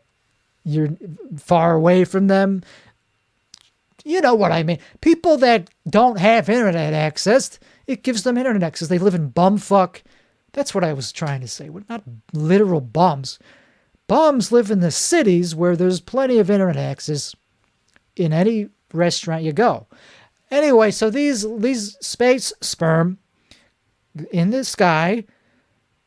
you're far away from them. You know what I mean. People that don't have internet access, it gives them internet access. They live in bumfuck. That's what I was trying to say. We're not literal bums. Bums live in the cities where there's plenty of internet access in any restaurant you go. Anyway, so these space sperm in the sky,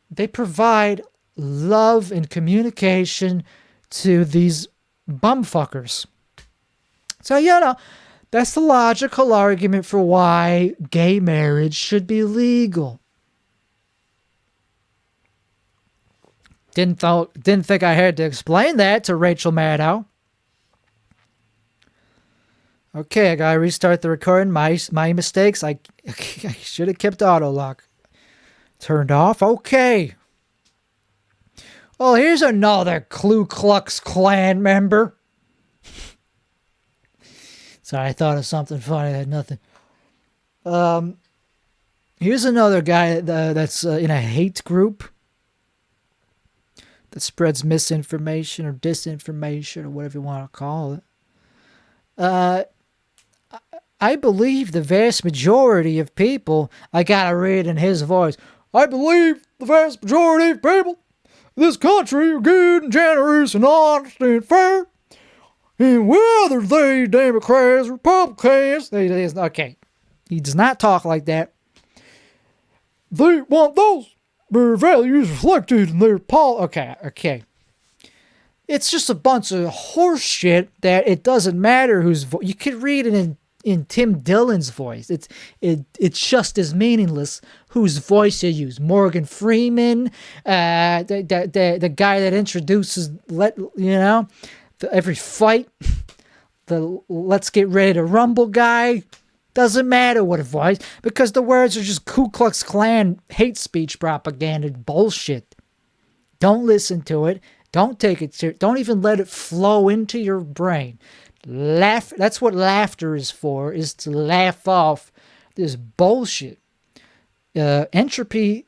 they provide love and communication to these bumfuckers. So, that's the logical argument for why gay marriage should be legal. Didn't think I had to explain that to Rachel Maddow. Okay, I gotta restart the recording. My mistakes. I should have kept auto lock turned off. Okay. Oh, here's another Ku Klux Klan member. Sorry, I thought of something funny. I had nothing. Here's another guy that's in a hate group that spreads misinformation or disinformation or whatever you want to call it. I believe the vast majority of people, I gotta read in his voice, I believe the vast majority of people in this country are good and generous and honest and fair. And whether they Democrats, Republicans, okay, he does not talk like that. They want those their values reflected in their Okay. It's just a bunch of horse shit that it doesn't matter whose voice. You could read it in Tim Dillon's voice. It's just as meaningless whose voice you use. Morgan Freeman, the guy that introduces every fight, the let's get ready to rumble guy. Doesn't matter what a voice, because the words are just Ku Klux Klan hate speech propaganda bullshit. Don't listen to it. Don't take it serious. Don't even let it flow into your brain. Laugh. That's what laughter is for, is to laugh off this bullshit. Entropy,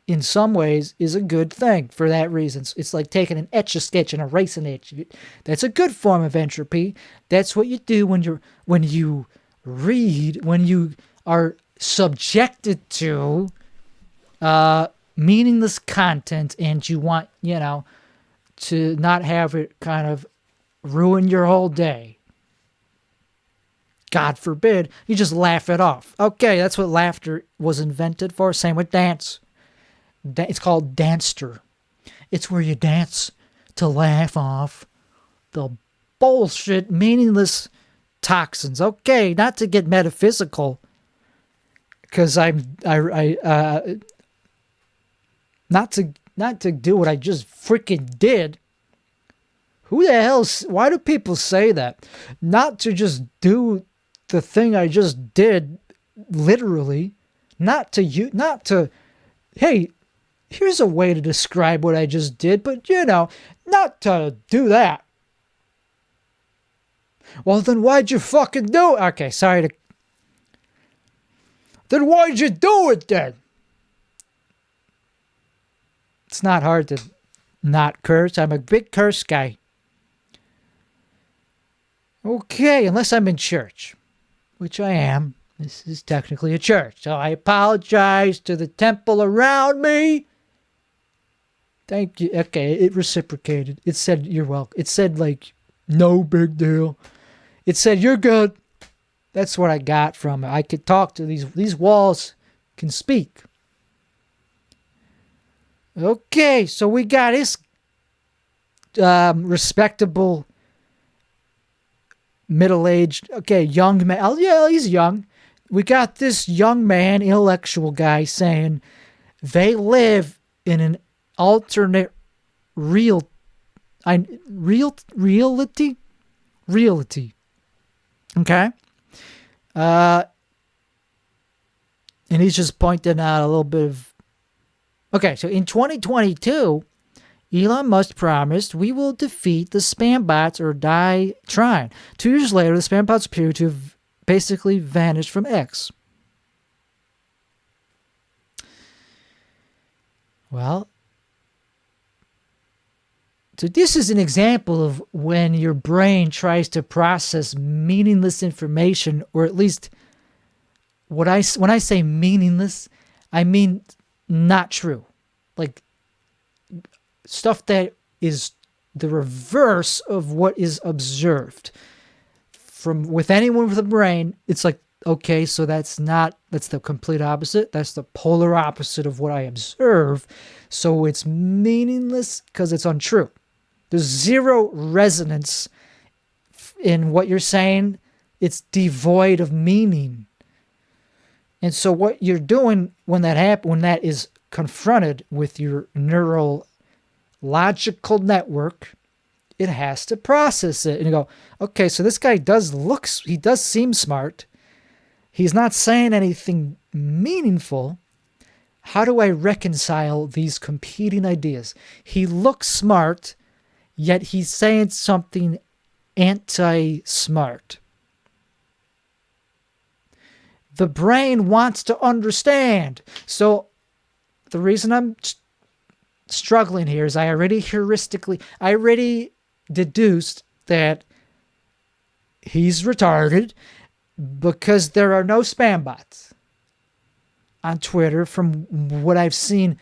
in some ways, is a good thing for that reason. It's like taking an Etch-a-Sketch and erasing it. That's a good form of entropy. That's what you do when you read, when you are subjected to meaningless content and you want, to not have it kind of ruin your whole day. God forbid, you just laugh it off. Okay, that's what laughter was invented for. Same with dance. It's called danster. It's where you dance to laugh off the bullshit, meaningless toxins. Okay, not to get metaphysical, because not to do what I just freaking did. Who the hell? Why do people say that? Not to just do the thing I just did, literally. Not to. Hey, here's a way to describe what I just did, but not to do that. Well, then why'd you fucking do it? Okay, sorry to... Then why'd you do it then? It's not hard to not curse. I'm a big curse guy. Okay, unless I'm in church, which I am. This is technically a church, so I apologize to the temple around me. Thank you. Okay, it reciprocated. It said, you're welcome. It said, no big deal. It said, you're good. That's what I got from it. I could talk to these walls can speak. Okay, so we got this respectable, middle-aged, young man. Oh, yeah, he's young. We got this young man, intellectual guy, saying they live in an alternate reality. Okay? And he's just pointing out a little bit of... Okay, so in 2022, Elon Musk promised we will defeat the spam bots or die trying. 2 years later, the spam bots appear to have basically vanished from X. Well, so this is an example of when your brain tries to process meaningless information, or at least when I say meaningless, I mean not true. Like stuff that is the reverse of what is observed. With anyone with a brain, it's like, okay, so that's the complete opposite. That's the polar opposite of what I observe. So it's meaningless because it's untrue. There's zero resonance in what you're saying. It's devoid of meaning. And so what you're doing when that is confronted with your neurological network, it has to process it. And you go, okay, so this guy does seem smart. He's not saying anything meaningful. how do I reconcile these competing ideas? He looks smart, yet he's saying something anti-smart. The brain wants to understand. So the reason I'm struggling here is I already deduced that he's retarded because there are no spam bots on Twitter from what I've seen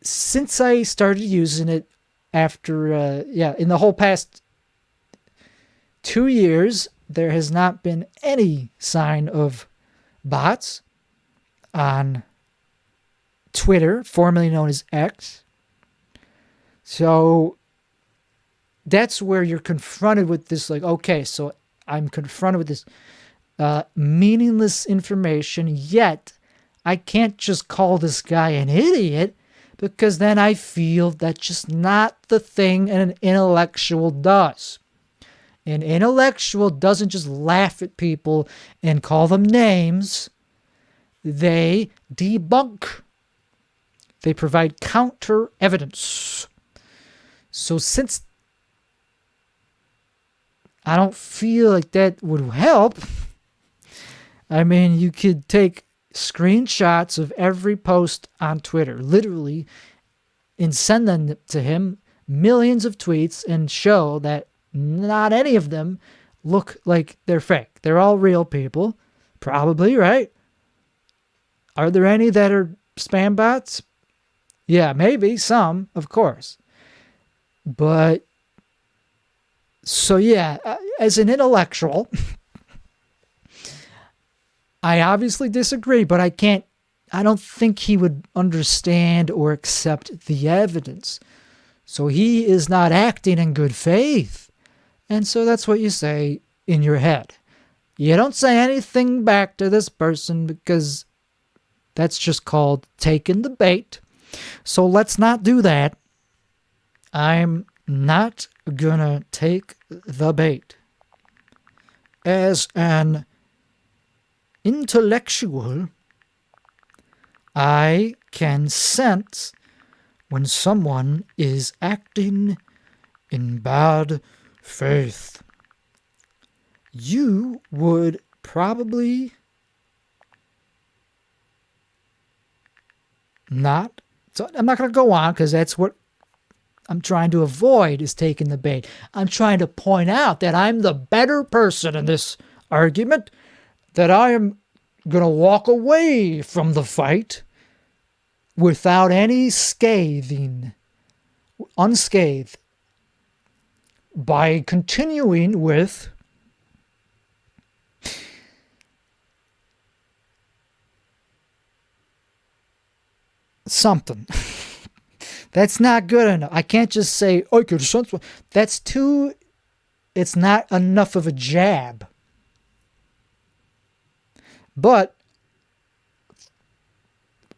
since I started using it after, in the whole past 2 years, there has not been any sign of bots on Twitter, formerly known as X. So that's where you're confronted with this, like, okay, so I'm confronted with this meaningless information, yet I can't just call this guy an idiot because then I feel that's just not the thing an intellectual does. An intellectual doesn't just laugh at people and call them names. They debunk. They provide counter evidence. So since I don't feel like that would help, I mean, you could take screenshots of every post on Twitter, literally, and send them to him, millions of tweets, and show that not any of them look like they're fake. They're all real people, probably, right? Are there any that are spam bots? Yeah, maybe some, of course. But, so yeah, as an intellectual, I obviously disagree, but I don't think he would understand or accept the evidence. So he is not acting in good faith. And so that's what you say in your head. You don't say anything back to this person because that's just called taking the bait. So let's not do that. I'm not gonna take the bait. As an intellectual, I can sense when someone is acting in bad faith. You would probably not. So I'm not going to go on because that's what I'm trying to avoid, is taking the bait. I'm trying to point out that I'm the better person in this argument, that I am going to walk away from the fight without any unscathed, by continuing with something. That's not good enough. I can't just say, I could sense. It's not enough of a jab. But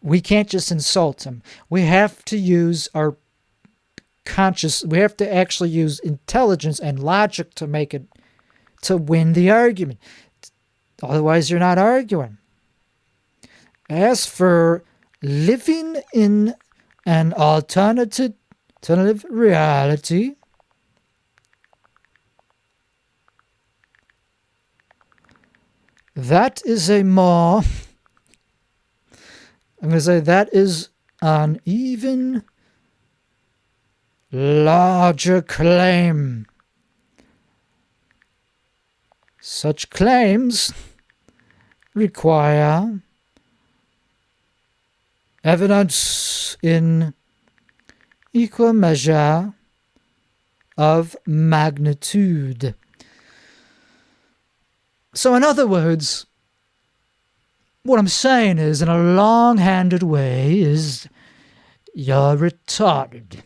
we can't just insult him. We have to use our we have to actually use intelligence and logic to win the argument. Otherwise, you're not arguing. As for living in an alternative reality, that is I'm going to say that is an even larger claim. Such claims require evidence in equal measure of magnitude. So in other words, what I'm saying is, in a long-handed way, is you're retarded.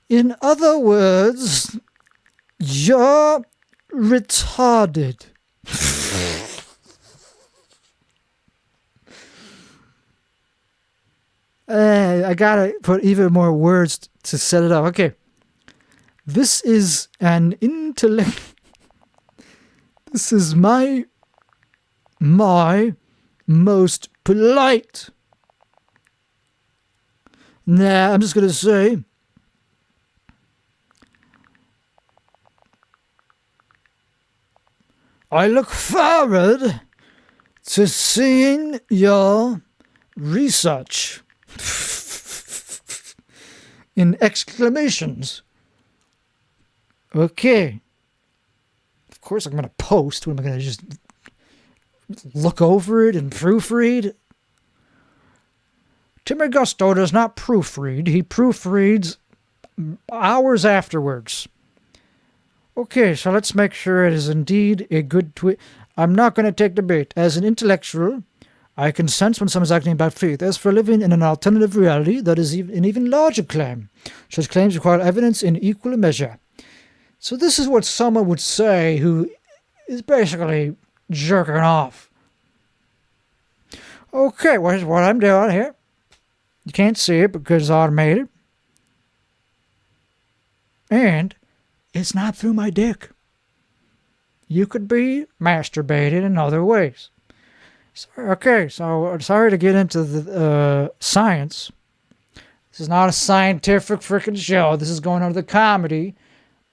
In other words, you're retarded. I gotta put even more words to set it up. Okay. This is an intellect. This is my most polite. Nah, I'm just going to say, I look forward to seeing your research. In exclamations. Okay. Of course I'm going to post. What am I going to just look over it and proofread? Timmy Gusto does not proofread. He proofreads hours afterwards. Okay, so let's make sure it is indeed a good tweet. I'm not going to take the bait. As an intellectual, I can sense when someone's acting about faith. As for living in an alternative reality, that is an even larger claim. Such claims require evidence in equal measure. So this is what someone would say who is basically jerking off. Okay, here's what I'm doing here. You can't see it because it's automated. And it's not through my dick. You could be masturbated in other ways. Okay, so sorry to get into the science. This is not a scientific freaking show. This is going under the comedy.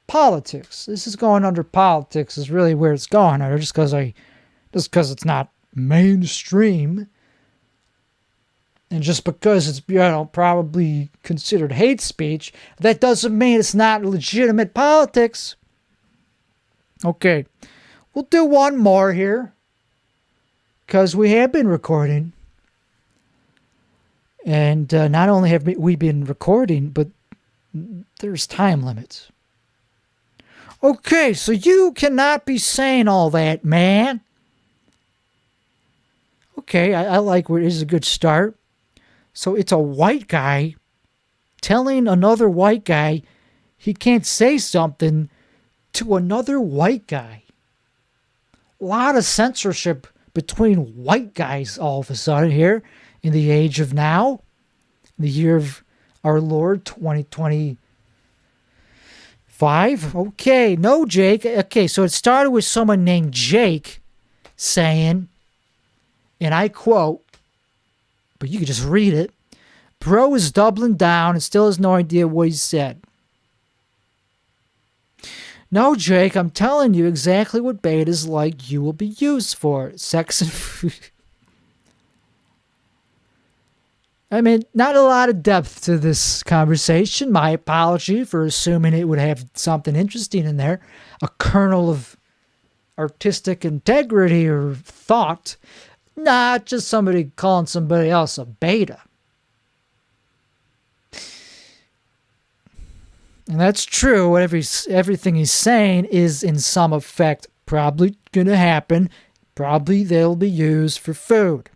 Politics. This is going under politics is really where it's going under just because it's not mainstream. And just because it's, probably considered hate speech, that doesn't mean it's not legitimate politics. Okay, we'll do one more here. Because we have been recording. And not only have we been recording, but there's time limits. Okay, so you cannot be saying all that, man. Okay, I like where it is a good start. So it's a white guy telling another white guy he can't say something to another white guy. A lot of censorship between white guys all of a sudden here in the age of now, the year of our Lord 2025. Okay, no, Jake. Okay, so it started with someone named Jake saying, and I quote, but you can just read it, bro is doubling down and still has no idea what he said. No, Jake, I'm telling you exactly what bait is like you will be used for. Sex and food. I mean, not a lot of depth to this conversation. My apology for assuming it would have something interesting in there. A kernel of artistic integrity or thought. Not just somebody calling somebody else a beta. And that's true. Everything he's saying is in some effect probably going to happen. Probably they'll be used for food.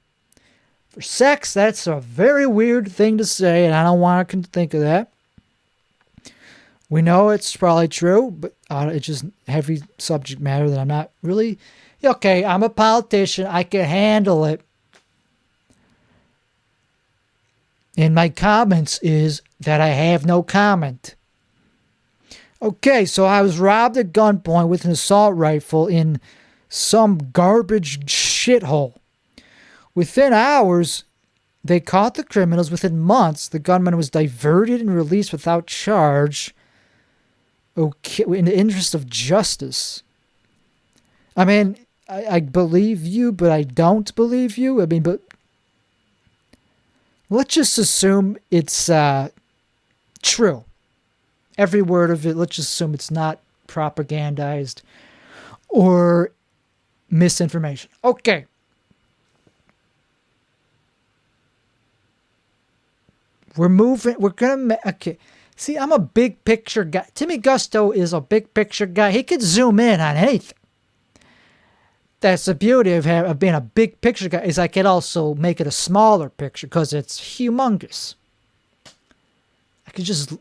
For sex, that's a very weird thing to say, and I don't want to think of that. We know it's probably true, but it's just heavy subject matter that I'm not really... Okay, I'm a politician. I can handle it. And my comments is that I have no comment. Okay, so I was robbed at gunpoint with an assault rifle in some garbage shithole. Within hours, they caught the criminals. Within months, the gunman was diverted and released without charge. Okay, in the interest of justice. I mean, I believe you, but I don't believe you. I mean, but let's just assume it's true. Every word of it, let's just assume it's not propagandized or misinformation. Okay. We're moving. We're going to... Okay. See, I'm a big picture guy. Timmy Gusto is a big picture guy. He could zoom in on anything. That's the beauty of being a big picture guy, is I could also make it a smaller picture because it's humongous. I could just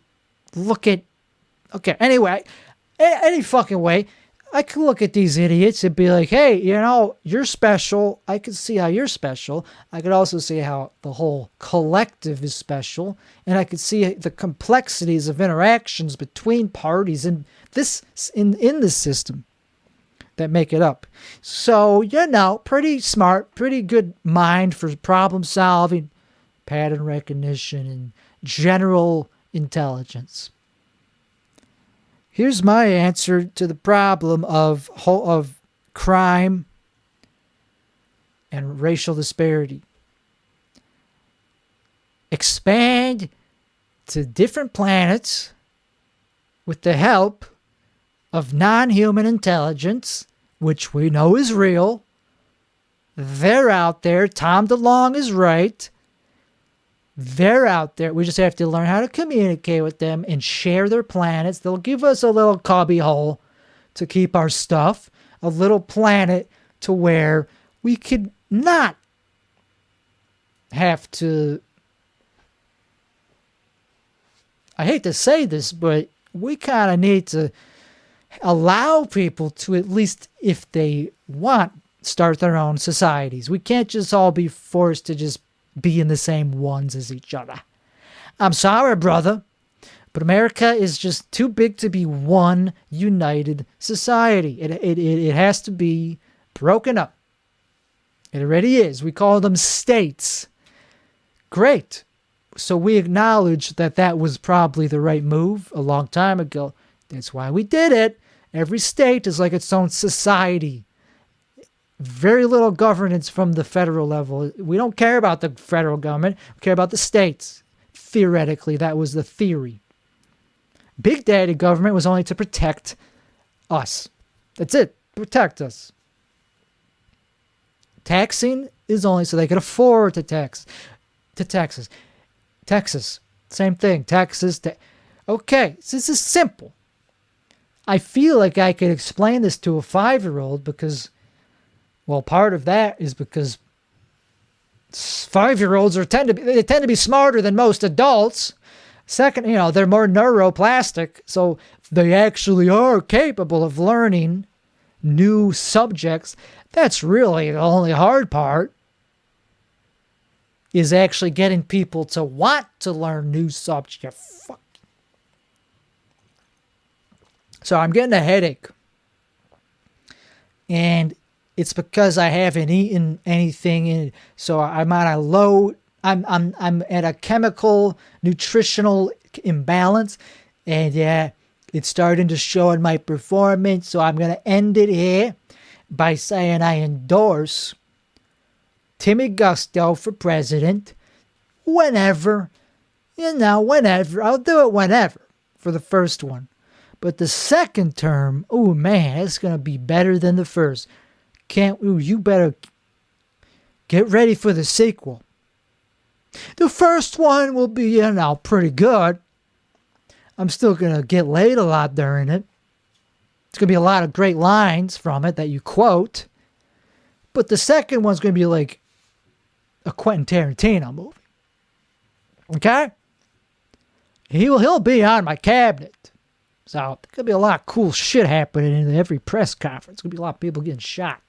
look at... Okay, anyway, any fucking way, I could look at these idiots and be like, hey, you're special. I could see how you're special. I could also see how the whole collective is special. And I could see the complexities of interactions between parties in this system that make it up. So, pretty smart, pretty good mind for problem solving, pattern recognition, and general intelligence. Here's my answer to the problem of crime and racial disparity. Expand to different planets with the help of non-human intelligence, which we know is real. They're out there. Tom DeLonge is right. They're out there. We just have to learn how to communicate with them and share their planets. They'll give us a little cubby hole to keep our stuff, a little planet to where we could not have to, I hate to say this, but we kind of need to allow people to, at least if they want, start their own societies. We can't just all be forced to just be in the same ones as each other. I'm sorry, brother, but America is just too big to be one united society. It has to be broken up. It already is. We call them states. Great. So we acknowledge that that was probably the right move a long time ago. That's why we did it. Every state is like its own society. Very little governance from the federal level. We don't care about the federal government. We care about the states. Theoretically, that was the theory. Big Daddy government was only to protect us. That's it. Protect us. Taxing is only so they could afford to tax. To Texas. Texas. Same thing. Texas. Okay. So this is simple. I feel like I could explain this to a 5-year-old because, well, part of that is because 5-year-olds tend to be smarter than most adults. Second, they're more neuroplastic, so they actually are capable of learning new subjects. That's really the only hard part, is actually getting people to want to learn new subjects. Fuck. So I'm getting a headache. And it's because I haven't eaten anything, so I'm on a low. I'm at a chemical nutritional imbalance, and yeah, it's starting to show in my performance. So I'm gonna end it here by saying I endorse Timmy Gusto for president. Whenever, whenever I'll do it whenever for the first one, but the second term, oh man, it's gonna be better than the first. You better get ready for the sequel. The first one will be, pretty good. I'm still going to get laid a lot during it. It's going to be a lot of great lines from it that you quote. But the second one's going to be like a Quentin Tarantino movie. Okay? He'll be on my cabinet. So there's going to be a lot of cool shit happening in every press conference. There's going to be a lot of people getting shot.